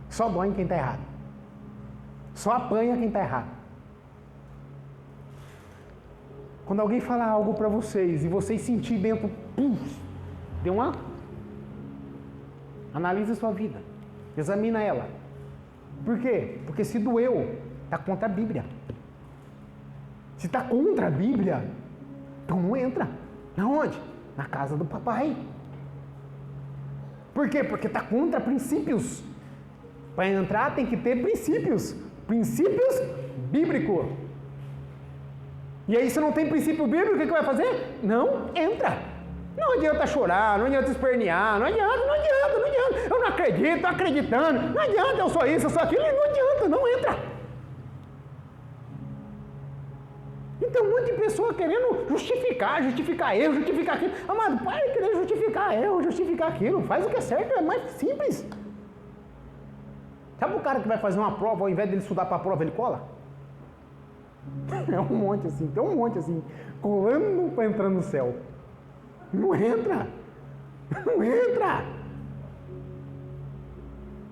Só dói em quem está errado. Só apanha quem está errado. Quando alguém falar algo para vocês e vocês sentir dentro, deu uma... Analisa a sua vida. Examina ela. Por quê? Porque se doeu, está contra a Bíblia. Se está contra a Bíblia, então não entra. Na onde? Na casa do papai. Por quê? Porque está contra princípios. Para entrar tem que ter princípios. Princípios bíblicos. E aí se não tem princípio bíblico, o que vai fazer? Não entra. Não adianta chorar, não adianta espernear, não adianta. Eu não acredito, estou acreditando. Não adianta, eu sou isso, eu sou aquilo. Não adianta, não entra. Então, um monte de pessoa querendo justificar erro, justificar aquilo. Amado, para de querer justificar erro, justificar aquilo. Faz o que é certo, é mais simples. Sabe o cara que vai fazer uma prova, ao invés de ele estudar para a prova, ele cola? É um monte assim, tem um monte assim, colando para entrar no céu. Não entra. Não entra.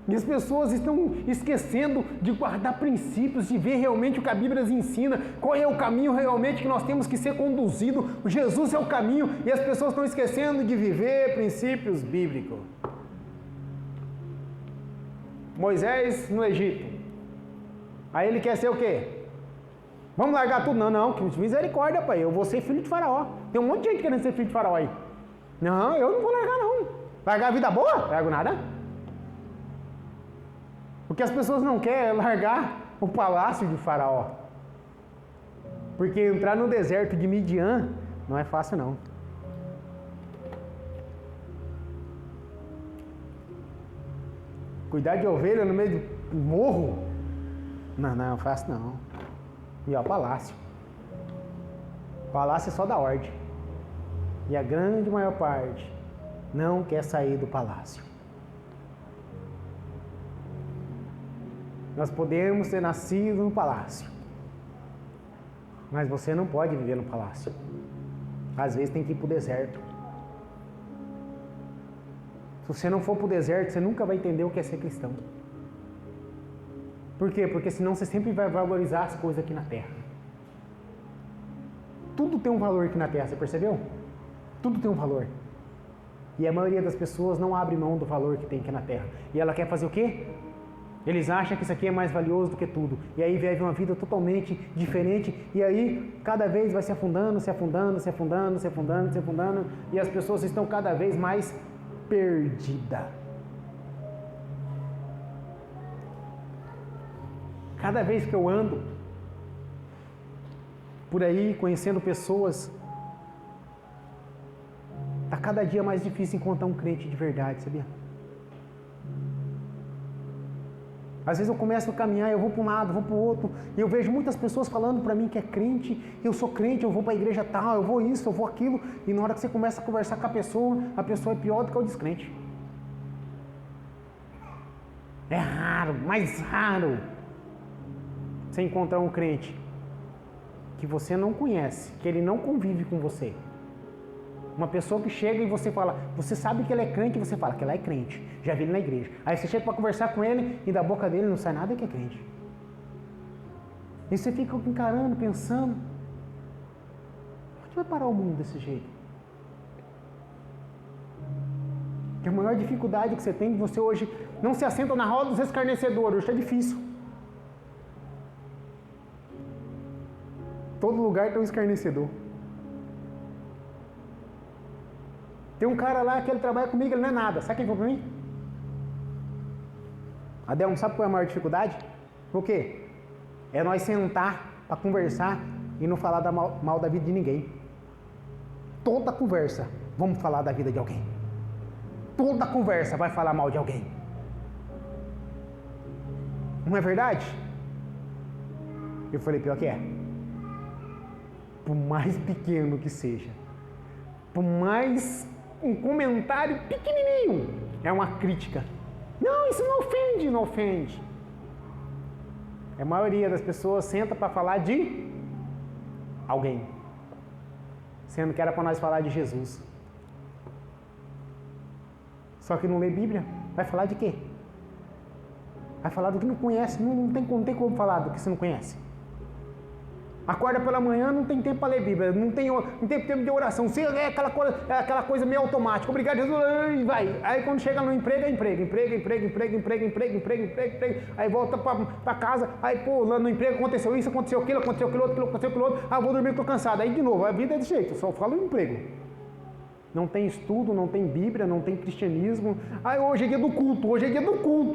E as pessoas estão esquecendo de guardar princípios, de ver realmente o que a Bíblia nos ensina, qual é o caminho realmente que nós temos que ser conduzido. Jesus é o caminho e as pessoas estão esquecendo de viver princípios bíblicos. Moisés no Egito. Aí ele quer ser o quê? Vamos largar tudo? Não, que misericórdia, pai. Eu vou ser filho de Faraó. Tem um monte de gente querendo ser filho de Faraó aí. Não, eu não vou largar, não. Largar a vida boa? Não largo nada. O que as pessoas não querem é largar o palácio de Faraó. Porque entrar no deserto de Midian não é fácil, não. Cuidar de ovelha no meio do morro? Não é fácil, não. E ó, palácio. Palácio é só da ordem. E a grande maior parte não quer sair do palácio. Nós podemos ter nascido no palácio, mas você não pode viver no palácio. Às vezes tem que ir para o deserto. Se você não for para o deserto, você nunca vai entender o que é ser cristão. Por quê? Porque senão você sempre vai valorizar as coisas aqui na terra. Tudo tem um valor aqui na terra, você percebeu? Tudo tem um valor. E a maioria das pessoas não abre mão do valor que tem aqui na terra. E ela quer fazer o quê? Eles acham que isso aqui é mais valioso do que tudo. E aí vive uma vida totalmente diferente. E aí cada vez vai se afundando, se afundando, se afundando, se afundando, se afundando. E as pessoas estão cada vez mais perdidas. Cada vez que eu ando por aí conhecendo pessoas, está cada dia mais difícil encontrar um crente de verdade, sabia? Às vezes eu começo a caminhar, eu vou para um lado, vou para o outro, e eu vejo muitas pessoas falando para mim que é crente, eu sou crente, eu vou para a igreja tal, eu vou isso, eu vou aquilo, e na hora que você começa a conversar com a pessoa é pior do que o descrente. É raro, mais raro, você encontrar um crente que você não conhece, que ele não convive com você. Uma pessoa que chega e você fala, você sabe que ele é crente, e você fala que ela é crente, já vi ele na igreja. Aí você chega para conversar com ele e da boca dele não sai nada que é crente. E você fica encarando, pensando, onde vai parar o mundo desse jeito? Que a maior dificuldade que você tem, você hoje não se assenta na roda dos escarnecedores, hoje é difícil. Todo lugar tem um escarnecedor. Tem um cara lá que ele trabalha comigo, ele não é nada. Sabe quem foi pra mim? Adelmo, sabe qual é a maior dificuldade? O quê? É nós sentar para conversar e não falar mal da vida de ninguém. Toda conversa, vamos falar da vida de alguém. Toda conversa vai falar mal de alguém. Não é verdade? Eu falei, pior que é. Por mais pequeno que seja, por mais um comentário pequenininho, é uma crítica. Não, isso não ofende, não ofende. A maioria das pessoas senta para falar de alguém, sendo que era para nós falar de Jesus. Só que não lê Bíblia, vai falar de quê? Vai falar do que não conhece, não tem como falar do que você não conhece. Acorda pela manhã, não tem tempo para ler Bíblia, não tem tempo de oração, você é aquela coisa meio automática, obrigado Jesus, e vai. Aí quando chega no emprego, é emprego, aí volta para casa, aí pô, lá no emprego aconteceu isso, aconteceu aquilo outro, vou dormir, estou cansado, aí de novo, a vida é desse jeito, só falo em emprego. Não tem estudo, não tem Bíblia, não tem cristianismo. Aí hoje é dia do culto,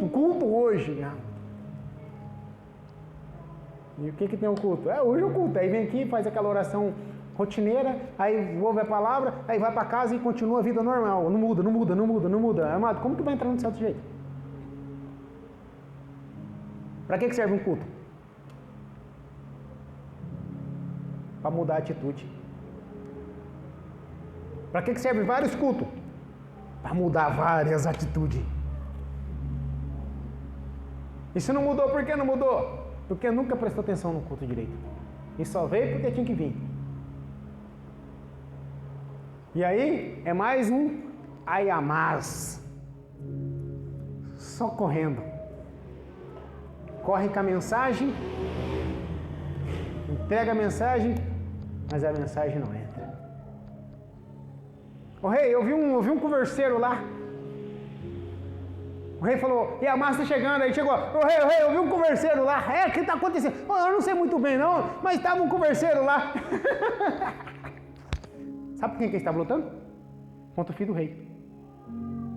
culto hoje. E o que tem o culto? Hoje é o culto. Aí vem aqui, faz aquela oração rotineira, aí ouve a palavra, aí vai para casa e continua a vida normal. Não muda. Amado, como que vai entrar no céu desse jeito? Para que serve um culto? Para mudar a atitude. Para que serve vários cultos? Para mudar várias atitudes. E se não mudou, por que não mudou? Porque nunca prestou atenção no culto direito. E só veio porque tinha que vir. E aí, é mais um ai a mais. só correndo. Corre com a mensagem, entrega a mensagem, mas a mensagem não entra. Ô rei, eu vi um converseiro lá. O rei falou, e a massa chegando, aí chegou, ô rei, eu vi um converseiro lá. O que está acontecendo? Oh, eu não sei muito bem não, mas estava um converseiro lá. Sabe por quem que ele estava lutando? Contra o filho do rei.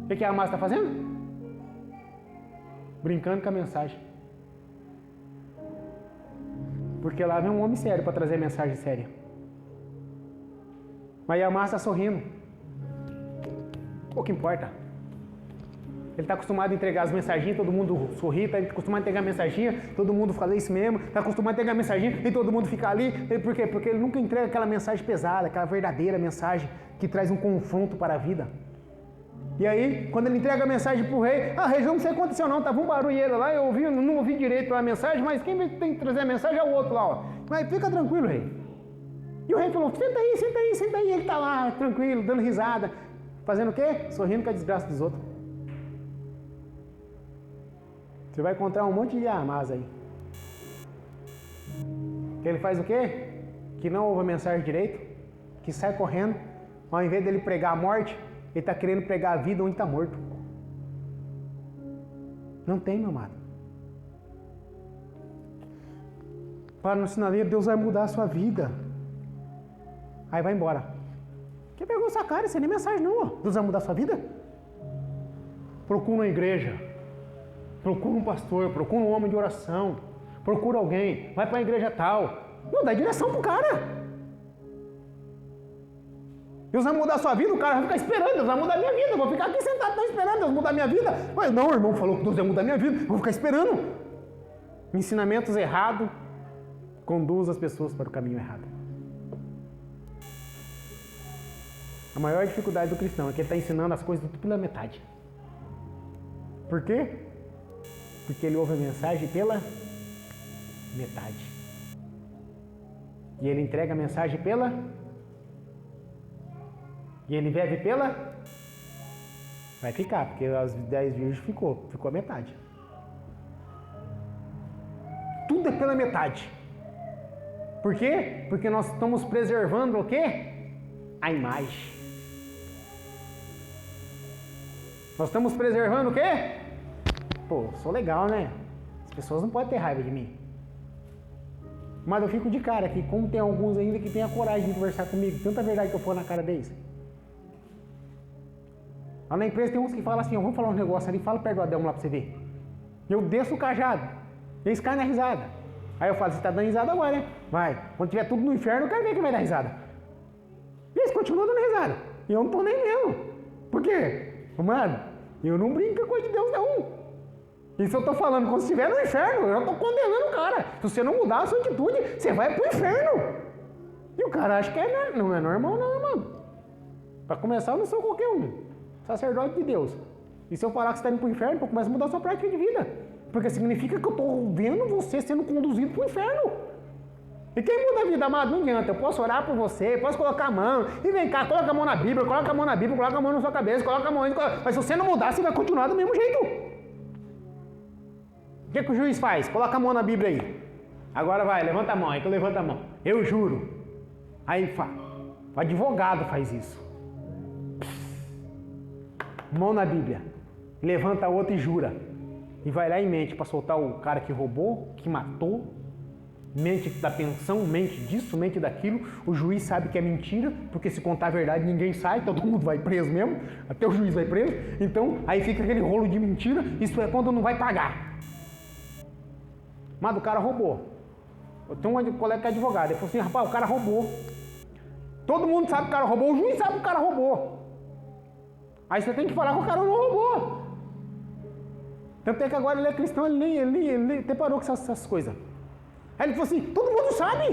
O que a massa está fazendo? Brincando com a mensagem. Porque lá vem um homem sério para trazer mensagem séria. Mas a massa está sorrindo. Pouco importa. Ele está acostumado a entregar as mensagens, todo mundo sorri, está acostumado a entregar a mensagem, todo mundo fala isso mesmo, está acostumado a entregar a mensagem e todo mundo fica ali. Por quê? Porque ele nunca entrega aquela mensagem pesada, aquela verdadeira mensagem que traz um confronto para a vida. E aí, quando ele entrega a mensagem para o rei, rei, não sei o que aconteceu não, estava um barulheiro lá, eu não ouvi direito a mensagem, mas quem tem que trazer a mensagem é o outro lá, ó. Mas fica tranquilo, rei. E o rei falou, senta aí, ele está lá, tranquilo, dando risada. Fazendo o quê? Sorrindo com a desgraça dos outros. Você vai encontrar um monte de Hamas aí. Que ele faz o quê? Que não ouve a mensagem direito, que sai correndo, ao invés dele pregar a morte, ele está querendo pregar a vida onde está morto. Não tem, meu amado. Para no sinaleiro, Deus vai mudar a sua vida. Aí vai embora. Que pergunta essa cara, isso nem mensagem não. Ó. Deus vai mudar a sua vida? Procura uma igreja. Procura um pastor, procura um homem de oração. Procura alguém. Vai para a igreja tal. Não, dá direção pro cara. Deus vai mudar a sua vida, o cara vai ficar esperando, Deus vai mudar a minha vida, eu vou ficar aqui sentado esperando Deus mudar a minha vida. Mas não, o irmão falou que Deus vai mudar a minha vida, eu vou ficar esperando. Ensinamentos errados conduz as pessoas para o caminho errado. A maior dificuldade do cristão é que ele está ensinando as coisas tudo pela metade. Por quê? Porque ele ouve a mensagem pela metade. E ele entrega a mensagem pela... E ele bebe pela... Vai ficar, porque as 10 virgens ficou a metade. Tudo é pela metade. Por quê? Porque nós estamos preservando o quê? A imagem. Nós estamos preservando o quê? Pô, sou legal, né? As pessoas não podem ter raiva de mim. Mas eu fico de cara aqui, como tem alguns ainda que têm a coragem de conversar comigo, tanta verdade que eu for na cara deles. Lá na empresa tem uns que falam assim, vamos falar um negócio ali, fala perto do Adelmo lá pra você ver. Eu desço o cajado, eles caem na risada. Aí eu falo, você tá dando risada agora, né? Vai, quando tiver tudo no inferno, eu quero ver quem vai dar risada. E eles continuam dando risada. E eu não tô nem vendo. Por quê? Mano, eu não brinco com a coisa de Deus não. Isso eu tô falando, quando você estiver no inferno, eu tô condenando o cara. Se você não mudar a sua atitude, você vai pro inferno. E o cara acha que não é normal não, mano. Pra começar, eu não sou qualquer um. Sacerdote de Deus. E se eu falar que você está indo para o inferno, eu começo a mudar a sua prática de vida. Porque significa que eu estou vendo você sendo conduzido para o inferno. E quem muda a vida, amado, não adianta. Eu posso orar por você, posso colocar a mão. E vem cá, coloca a mão na Bíblia, coloca a mão na Bíblia, coloca a mão na sua cabeça, coloca a mão aí. Mas se você não mudar, você vai continuar do mesmo jeito. O que o juiz faz? Coloca a mão na Bíblia aí. Agora vai, levanta a mão. Aí que eu levanto a mão. Eu juro. Aí o advogado faz isso. Mão na Bíblia, levanta a outra e jura. E vai lá e mente para soltar o cara que roubou, que matou, mente da pensão, mente disso, mente daquilo. O juiz sabe que é mentira, porque se contar a verdade ninguém sai, todo mundo vai preso mesmo, até o juiz vai preso. Então aí fica aquele rolo de mentira, isso é quando não vai pagar. Mas o cara roubou. Eu tenho um colega que é advogado, ele falou assim, rapaz, o cara roubou. Todo mundo sabe que o cara roubou, o juiz sabe que o cara roubou. Aí você tem que falar que o cara não roubou. Tanto é que agora ele é cristão, ele até parou com essas coisas. Aí ele falou assim, todo mundo sabe.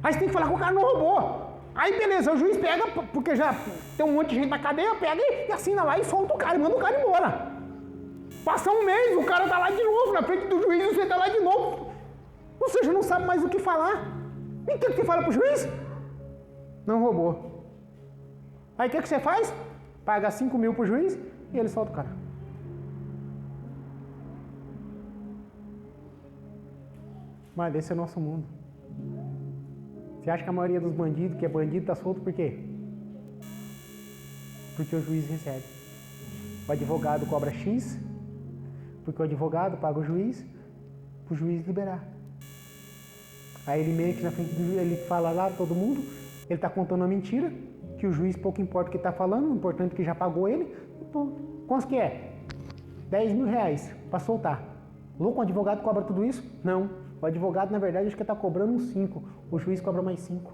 Aí você tem que falar que o cara não roubou. Aí beleza, o juiz pega, porque já tem um monte de gente na cadeia, pega e assina lá e solta o cara, e manda o cara embora. Passa um mês, o cara tá lá de novo, na frente do juiz, e você tá lá de novo. Ou seja, não sabe mais o que falar. E o que você fala pro juiz? Não roubou. Aí o que você faz? Paga 5 mil pro juiz e ele solta o cara. Mas esse é o nosso mundo. Você acha que a maioria dos bandidos, que é bandido, está solto por quê? Porque o juiz recebe. O advogado cobra X, porque o advogado paga o juiz, para o juiz liberar. Aí ele meio que na frente do juiz, ele fala lá todo mundo, ele está contando uma mentira, que o juiz pouco importa o que está falando, o importante é que já pagou ele. Então, quanto que é? 10 mil reais para soltar. Louco, o advogado cobra tudo isso? Não. O advogado, na verdade, acho que está cobrando uns 5. O juiz cobra mais 5.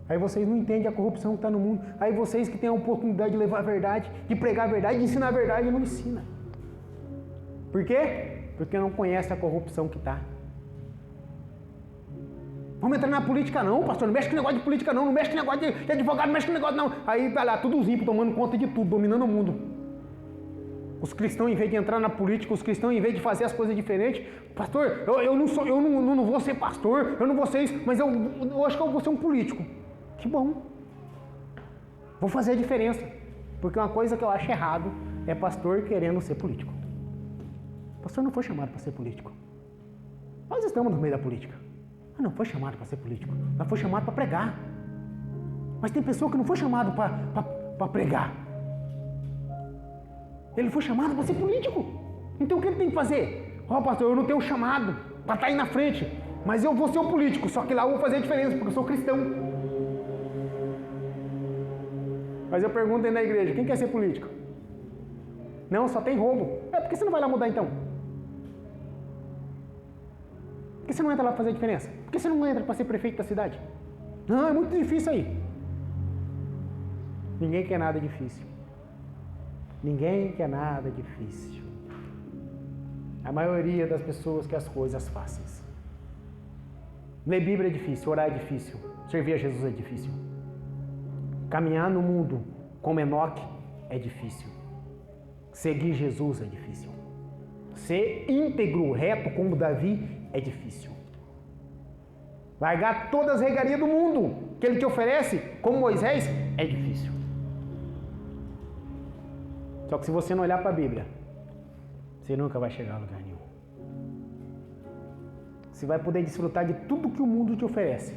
Aí vocês não entendem a corrupção que está no mundo. Aí vocês que têm a oportunidade de levar a verdade, de pregar a verdade, de ensinar a verdade, não ensinam. Por quê? Porque não conhece a corrupção que está. Vamos entrar na política não, pastor, não mexe com negócio de política não mexe com negócio de advogado, não mexe com negócio não. Aí tá lá, tudo os ímpios tomando conta de tudo, dominando o mundo. Os cristãos, em vez de entrar na política, os cristãos, em vez de fazer as coisas diferentes, pastor, eu não vou ser pastor, eu não vou ser isso, mas eu acho que eu vou ser um político. Que bom. Vou fazer a diferença. Porque uma coisa que eu acho errado é pastor querendo ser político. O pastor não foi chamado para ser político. Nós estamos no meio da política. Mas não foi chamado para ser político. Nós foi chamado para pregar. Mas tem pessoa que não foi chamado para pregar. Ele foi chamado para ser político. Então o que ele tem que fazer? Pastor, eu não tenho chamado para estar aí na frente, mas eu vou ser um político, só que lá eu vou fazer a diferença, porque eu sou cristão. Mas eu pergunto dentro da igreja, quem quer ser político? Não, só tem roubo. Por que você não vai lá mudar então? Por que você não entra lá para fazer a diferença? Por que você não entra para ser prefeito da cidade? Não, é muito difícil aí. Ninguém quer nada difícil. Ninguém quer nada difícil. A maioria das pessoas quer as coisas fáceis. Ler Bíblia é difícil, orar é difícil, servir a Jesus é difícil. Caminhar no mundo como Enoque é difícil. Seguir Jesus é difícil. Ser íntegro, reto como Davi é difícil. Largar todas as regalias do mundo que ele te oferece, como Moisés, é difícil. Só que se você não olhar para a Bíblia, você nunca vai chegar a lugar nenhum. Você vai poder desfrutar de tudo que o mundo te oferece,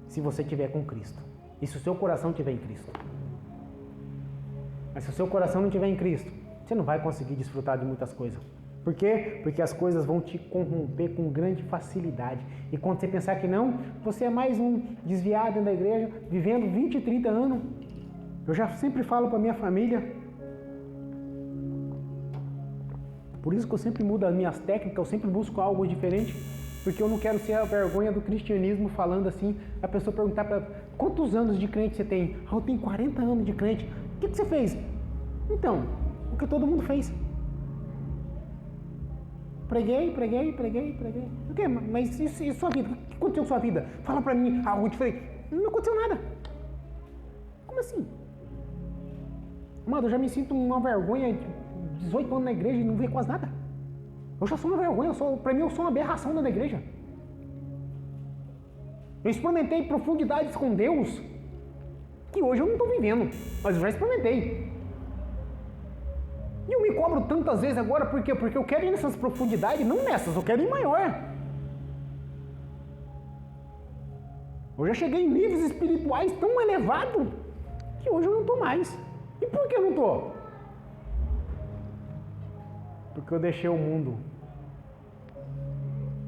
se você estiver com Cristo. E se o seu coração estiver em Cristo. Mas se o seu coração não estiver em Cristo, você não vai conseguir desfrutar de muitas coisas. Por quê? Porque as coisas vão te corromper com grande facilidade. E quando você pensar que não, você é mais um desviado dentro da igreja, vivendo 20, 30 anos. Eu já sempre falo para minha família. Por isso que eu sempre mudo as minhas técnicas, eu sempre busco algo diferente. Porque eu não quero ser a vergonha do cristianismo falando assim, a pessoa perguntar para quantos anos de crente você tem? Eu tenho 40 anos de crente. O que você fez? Então, o que todo mundo fez. Preguei. O quê? Mas e sua vida? O que aconteceu com sua vida? Fala para mim algo diferente. Não aconteceu nada. Como assim? Mano, eu já me sinto uma vergonha de 18 anos na igreja e não ver quase nada. Eu já sou uma vergonha, para mim eu sou uma aberração dentro da igreja. Eu experimentei profundidades com Deus que hoje eu não estou vivendo, mas eu já experimentei. E eu me cobro tantas vezes agora, por quê? Porque eu quero ir nessas profundidades, não nessas, eu quero ir maior. Eu já cheguei em níveis espirituais tão elevados que hoje eu não estou mais. E por que eu não estou? Porque eu deixei o mundo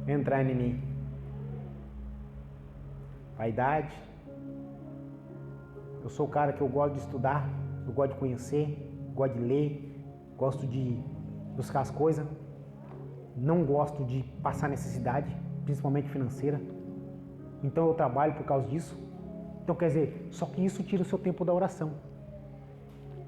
entrar em mim. Vaidade. Eu sou o cara que eu gosto de estudar, eu gosto de conhecer, gosto de ler, gosto de buscar as coisas. Não gosto de passar necessidade, principalmente financeira. Então eu trabalho por causa disso. Então quer dizer, só que isso tira o seu tempo da oração.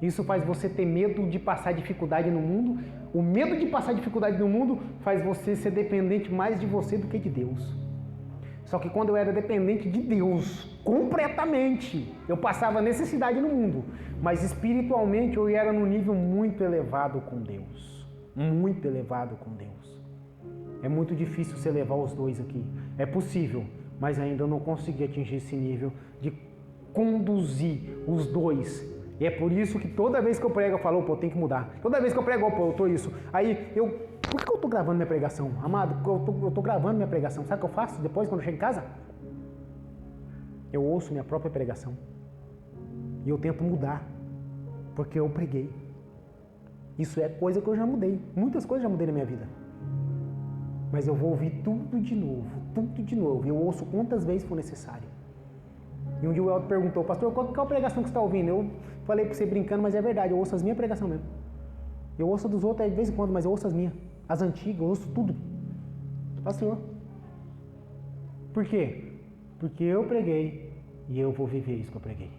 Isso faz você ter medo de passar dificuldade no mundo. O medo de passar dificuldade no mundo faz você ser dependente mais de você do que de Deus. Só que quando eu era dependente de Deus, completamente, eu passava necessidade no mundo. Mas espiritualmente eu era num nível muito elevado com Deus. Muito elevado com Deus. É muito difícil você levar os dois aqui. É possível, mas ainda eu não consegui atingir esse nível de conduzir os dois E é por isso que toda vez que eu prego, eu falo, pô, tem que mudar. Toda vez que eu prego, pô, eu tô isso. Aí por que eu tô gravando minha pregação? Amado, eu tô gravando minha pregação. Sabe o que eu faço depois, quando eu chego em casa? Eu ouço minha própria pregação. E eu tento mudar. Porque eu preguei. Isso é coisa que eu já mudei. Muitas coisas eu já mudei na minha vida. Mas eu vou ouvir tudo de novo. Tudo de novo. Eu ouço quantas vezes for necessário. E um dia o Elton perguntou, pastor, qual é a pregação que você está ouvindo? Eu falei para você brincando, mas é verdade, eu ouço as minhas pregações mesmo. Eu ouço dos outros de vez em quando, mas eu ouço as minhas. As antigas, eu ouço tudo. Pastor. Por quê? Porque eu preguei e eu vou viver isso que eu preguei.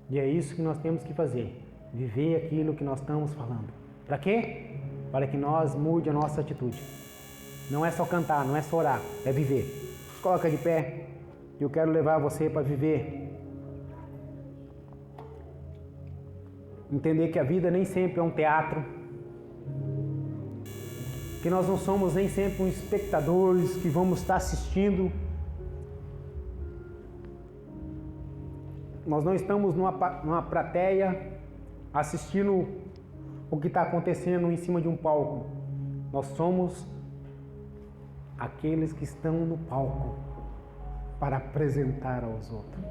E é isso que nós temos que fazer. Viver aquilo que nós estamos falando. Para quê? Para que nós mude a nossa atitude. Não é só cantar, não é só orar, é viver. Coloca de pé, eu quero levar você para viver. Entender que a vida nem sempre é um teatro. Que nós não somos nem sempre uns espectadores que vamos estar assistindo. Nós não estamos numa plateia assistindo o que está acontecendo em cima de um palco. Nós somos aqueles que estão no palco para apresentar aos outros.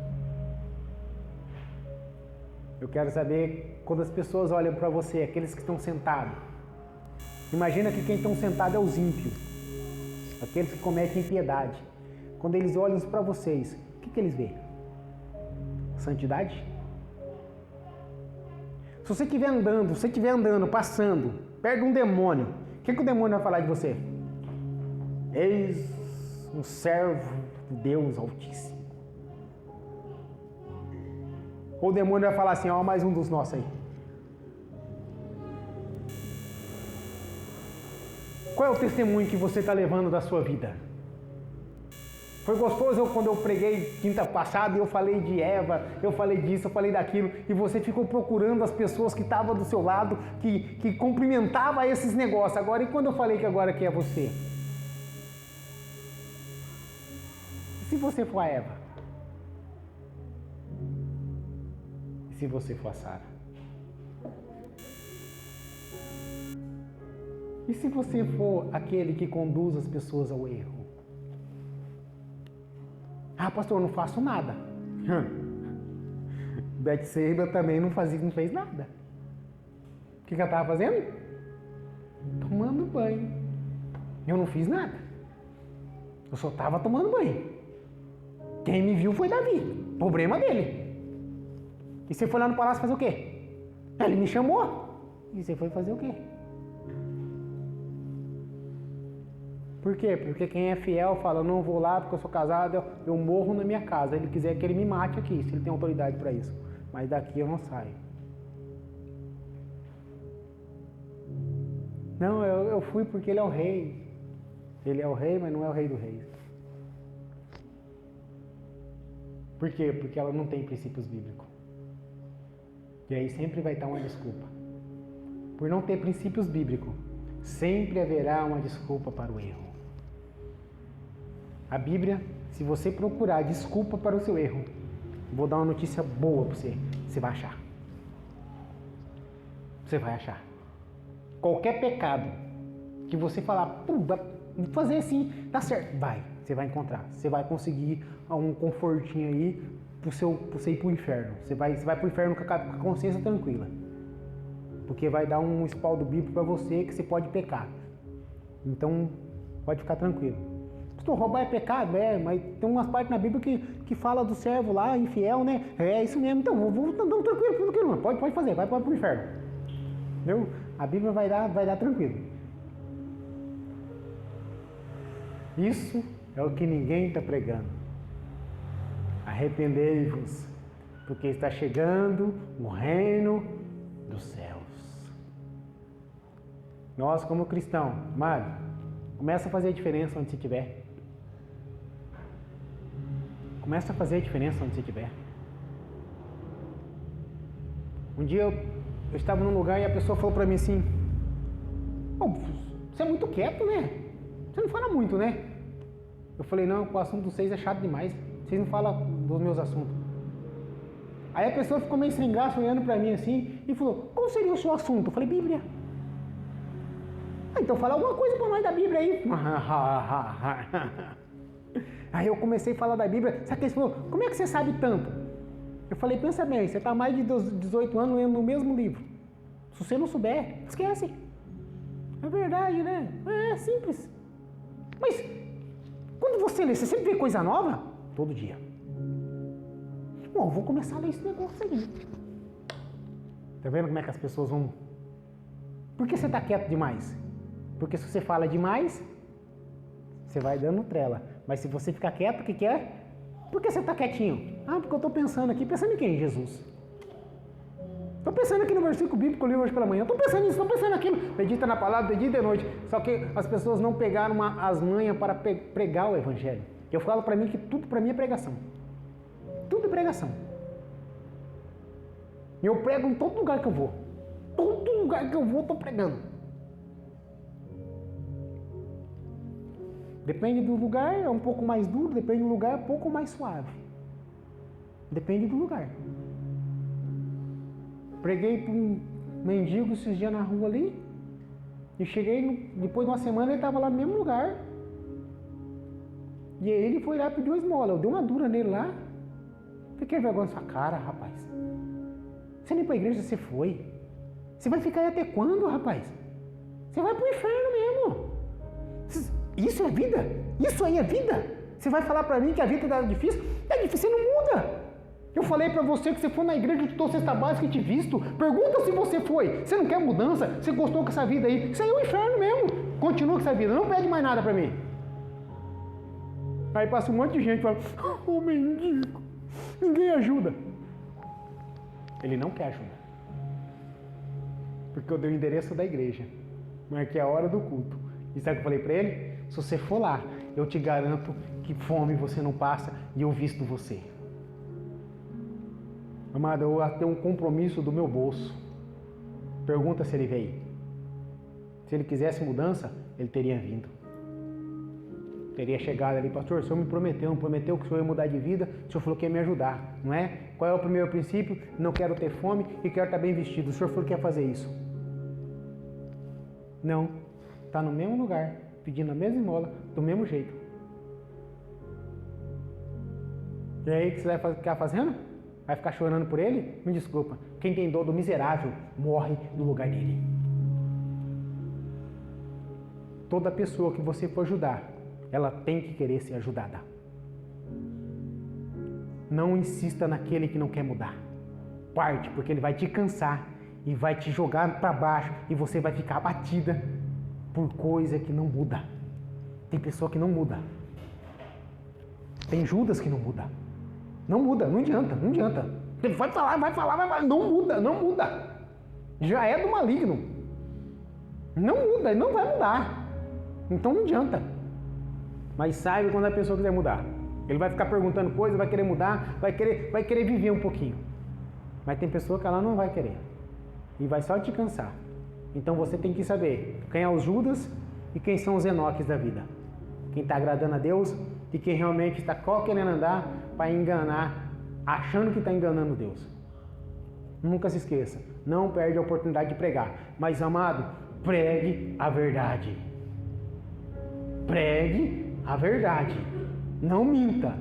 Eu quero saber, quando as pessoas olham para você, aqueles que estão sentados, imagina que quem estão sentado é os ímpios, aqueles que cometem impiedade. Quando eles olham para vocês, o que eles veem? Santidade? Se você estiver andando, passando, perto de um demônio, o que o demônio vai falar de você? Eis um servo de Deus Altíssimo. Ou o demônio vai falar assim, ó, mais um dos nossos aí. Qual é o testemunho que você está levando da sua vida? Foi gostoso quando eu preguei quinta passada e eu falei de Eva, eu falei disso, eu falei daquilo, e você ficou procurando as pessoas que estavam do seu lado, que cumprimentavam esses negócios. Agora, e quando eu falei que agora que é você? E se você for a Eva? E se você for a Sara? E se você for aquele que conduz as pessoas ao erro? Ah, pastor, eu não faço nada. Betseba também não fez nada. O que ela estava fazendo? Tomando banho. Eu não fiz nada. Eu só estava tomando banho. Quem me viu foi Davi. Problema dele. E você foi lá no palácio fazer o quê? Ele me chamou. E você foi fazer o quê? Por quê? Porque quem é fiel fala, não vou lá porque eu sou casado, eu morro na minha casa. Ele quiser que ele me mate aqui, se ele tem autoridade para isso. Mas daqui eu não saio. Não, eu fui porque ele é o rei. Ele é o rei, mas não é o rei do rei. Por quê? Porque ela não tem princípios bíblicos. E aí sempre vai estar uma desculpa. Por não ter princípios bíblicos, sempre haverá uma desculpa para o erro. A Bíblia, se você procurar desculpa para o seu erro, vou dar uma notícia boa para você, você vai achar. Você vai achar. Qualquer pecado que você falar, vou fazer assim, tá certo, você vai encontrar. Você vai conseguir um confortinho aí para você ir para o inferno. Você vai para o inferno com a consciência tranquila. Porque vai dar um espaldo bíblico para você que você pode pecar. Então, pode ficar tranquilo. Pastor, roubar é pecado? Mas tem umas partes na Bíblia que fala do servo lá, infiel, né? É isso mesmo. Então, vou tranquilo, pode fazer, vai para o inferno. Entendeu? A Bíblia vai dar tranquilo. Isso é o que ninguém está pregando. Arrependei-vos, porque está chegando o reino dos céus. Nós, como cristão, Mário, começa a fazer a diferença onde você estiver. Começa a fazer a diferença onde você estiver. Um dia eu estava num lugar e a pessoa falou para mim assim, você é muito quieto, né? Você não fala muito, né? Eu falei, não, o assunto de vocês é chato demais. Vocês não falam dos meus assuntos. Aí a pessoa ficou meio sem graça olhando para mim assim e falou, qual seria o seu assunto? Eu falei, Bíblia. Então fala alguma coisa para nós da Bíblia aí. Aí eu comecei a falar da Bíblia. Sabe que ele falou, como é que você sabe tanto? Eu falei, pensa bem, você está há mais de 18 anos lendo o mesmo livro. Se você não souber, esquece. É verdade, né? É simples. Mas quando você lê, você sempre vê coisa nova? Todo dia. Bom, eu vou começar a ler esse negócio aí. Tá vendo como é que as pessoas vão... Por que você está quieto demais? Porque se você fala demais, você vai dando trela. Mas se você ficar quieto, o que é? Por que você está quietinho? Ah, porque eu estou pensando aqui. Pensando em quem? Jesus. Estou pensando aqui no versículo bíblico que eu li hoje pela manhã. Estou pensando nisso, estou pensando naquilo. Medita na palavra, medita de noite. Só que as pessoas não pegaram as manhas para pregar o evangelho. Eu falo para mim que tudo para mim é pregação. Tudo é pregação. E eu prego em todo lugar que eu vou. Todo lugar que eu vou, estou pregando. Depende do lugar, é um pouco mais duro. Depende do lugar, é um pouco mais suave. Depende do lugar. Preguei para um mendigo esses dias na rua ali. E cheguei, depois de uma semana, ele estava lá no mesmo lugar. E ele foi lá e pediu esmola. Eu dei uma dura nele lá. Fiquei vergonha na sua cara, rapaz. Você nem para a igreja você foi. Você vai ficar aí até quando, rapaz? Você vai para o inferno mesmo. Isso é vida? Isso aí é vida? Você vai falar para mim que a vida está difícil? É difícil, você não muda. Eu falei para você que você foi na igreja, eu te dou cesta básica e te visto. Pergunta se você foi. Você não quer mudança? Você gostou com essa vida aí? Isso aí é o inferno mesmo. Continua com essa vida. Não pede mais nada para mim. Aí passa um monte de gente e fala, ô mendigo, ninguém ajuda. Ele não quer ajuda. Porque eu dei o endereço da igreja. Marquei a hora do culto. E sabe o que eu falei para ele? Se você for lá, eu te garanto que fome você não passa e eu visto você. Amado, eu tenho um compromisso do meu bolso. Pergunta se ele veio. Se ele quisesse mudança, ele teria vindo. Teria chegado ali, pastor, o senhor me prometeu, não prometeu que o senhor ia mudar de vida, o senhor falou que ia me ajudar, não é? Qual é o primeiro princípio? Não quero ter fome e quero estar bem vestido. O senhor falou que ia fazer isso. Não, está no mesmo lugar, pedindo a mesma esmola, do mesmo jeito. E aí, o que você vai ficar fazendo? Vai ficar chorando por ele? Me desculpa, quem tem dor do miserável morre no lugar dele. Toda pessoa que você for ajudar, ela tem que querer ser ajudada. Não insista naquele que não quer mudar. Parte, porque ele vai te cansar e vai te jogar para baixo e você vai ficar abatida por coisa que não muda. Tem pessoa que não muda. Tem Judas que não muda. Não muda, não adianta, não adianta. Ele vai falar, não muda, não muda. Já é do maligno. Não muda, ele não vai mudar. Então não adianta. Mas saiba quando a pessoa quiser mudar. Ele vai ficar perguntando coisas, vai querer mudar, vai querer viver um pouquinho. Mas tem pessoa que ela não vai querer. E vai só te cansar. Então você tem que saber quem é os Judas e quem são os Enoques da vida. Quem está agradando a Deus e quem realmente está querendo andar para enganar, achando que está enganando Deus. Nunca se esqueça, não perde a oportunidade de pregar. Mas, amado, pregue a verdade. Pregue a verdade. Não minta.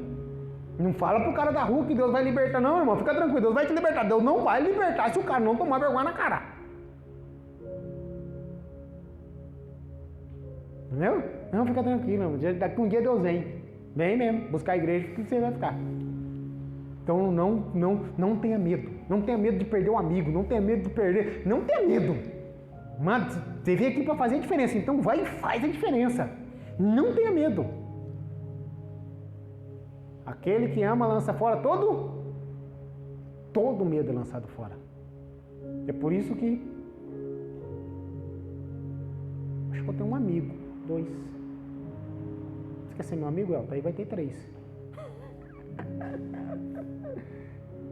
Não fala pro cara da rua que Deus vai libertar. Não, irmão, fica tranquilo, Deus vai te libertar. Deus não vai libertar se o cara não tomar vergonha na cara. Entendeu? Não, fica tranquilo, irmão. Daqui um dia Deus vem. Vem mesmo, buscar a igreja, o que você vai ficar? Então não tenha medo. Não tenha medo de perder um amigo. Não tenha medo de perder. Não tenha medo. Mano, você veio aqui para fazer a diferença. Então vai e faz a diferença. Não tenha medo. Aquele que ama lança fora todo medo é lançado fora. É por isso que acho que eu tenho um amigo, 2. Você quer ser meu amigo, Elton? Aí vai ter 3.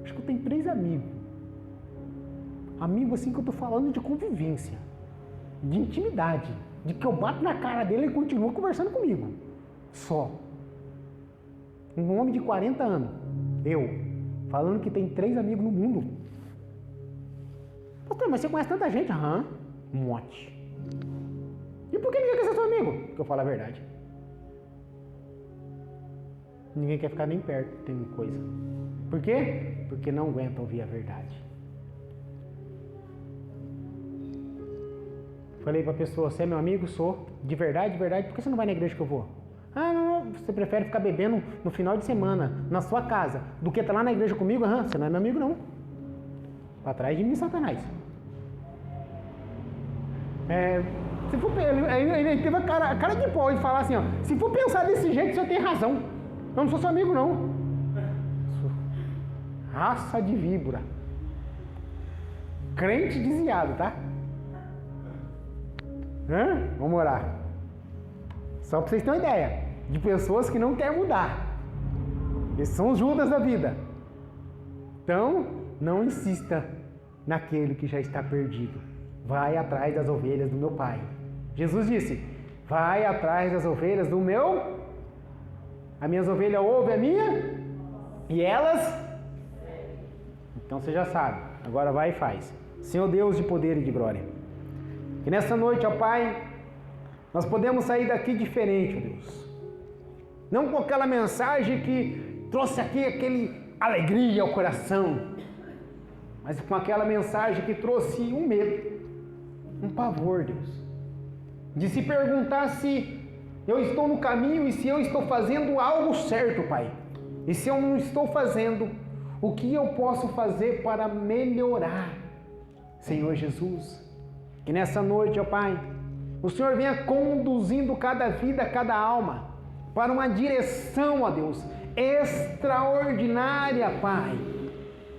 Acho que eu tenho 3 amigos. Amigo assim que eu tô falando de convivência, de intimidade, de que eu bato na cara dele e ele continua conversando comigo. Só. Um homem de 40 anos, eu, falando que tem 3 amigos no mundo. Pastor, mas você conhece tanta gente? Aham, um monte. E por que ninguém quer ser seu amigo? Porque eu falo a verdade. Ninguém quer ficar nem perto, tem coisa. Por quê? Porque não aguenta ouvir a verdade. Falei pra pessoa, você é meu amigo? Sou. De verdade, por que você não vai na igreja que eu vou? Ah, não, você prefere ficar bebendo no final de semana, na sua casa, do que estar lá na igreja comigo? Aham, você não é meu amigo não. Pra trás de mim, Satanás. Se for, ele teve a cara de pau de falar assim, ó, se for pensar desse jeito, você tem razão. Eu não sou seu amigo não. Raça de víbora. Crente desviado, tá? Vamos orar. Só para vocês terem uma ideia de pessoas que não querem mudar. Esses são os Judas da vida. Então, não insista naquele que já está perdido. Vai atrás das ovelhas do meu Pai. Jesus disse, vai atrás das ovelhas do meu... As minhas ovelhas ouvem a minha e elas... Então você já sabe. Agora vai e faz. Senhor Deus de poder e de glória. Que nessa noite, ó Pai, nós podemos sair daqui diferente, ó Deus. Não com aquela mensagem que trouxe aqui aquele alegria ao coração, mas com aquela mensagem que trouxe um medo, um pavor, Deus. De se perguntar se eu estou no caminho e se eu estou fazendo algo certo, Pai. E se eu não estou fazendo, o que eu posso fazer para melhorar, Senhor Jesus? Que nessa noite, ó Pai, o Senhor venha conduzindo cada vida, cada alma, para uma direção, ó Deus, extraordinária, Pai.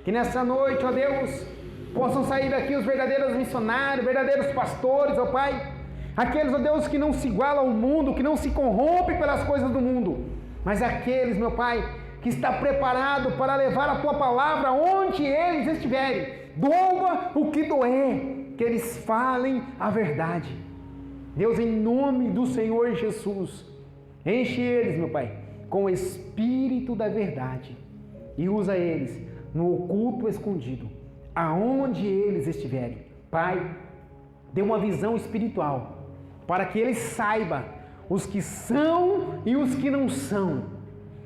Que nessa noite, ó Deus, possam sair daqui os verdadeiros missionários, verdadeiros pastores, ó Pai. Aqueles, ó Deus, que não se igualam ao mundo, que não se corrompem pelas coisas do mundo, mas aqueles, meu Pai, que está preparado para levar a Tua palavra onde eles estiverem. Doa o que doer, que eles falem a verdade. Deus, em nome do Senhor Jesus, enche eles, meu Pai, com o Espírito da verdade e usa eles no oculto escondido, aonde eles estiverem. Pai, dê uma visão espiritual para que eles saibam os que são e os que não são.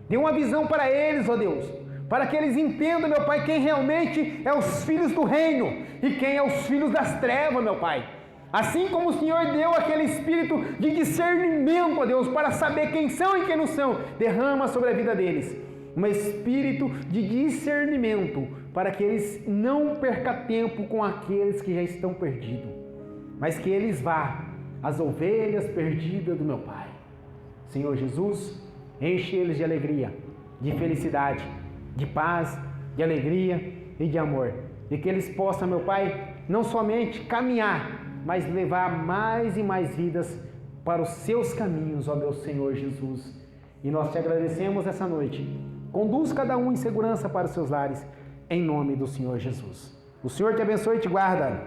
Dê uma visão para eles, ó Deus, para que eles entendam, meu Pai, quem realmente é os filhos do reino e quem é os filhos das trevas, meu Pai. Assim como o Senhor deu aquele espírito de discernimento, ó Deus, para saber quem são e quem não são, derrama sobre a vida deles um espírito de discernimento, para que eles não percam tempo com aqueles que já estão perdidos, mas que eles vá às ovelhas perdidas do meu Pai. Senhor Jesus, enche eles de alegria, de felicidade, de paz, de alegria e de amor. E que eles possam, meu Pai, não somente caminhar, mas levar mais e mais vidas para os seus caminhos, ó meu Senhor Jesus. E nós te agradecemos essa noite. Conduz cada um em segurança para os seus lares, em nome do Senhor Jesus. O Senhor te abençoe e te guarda.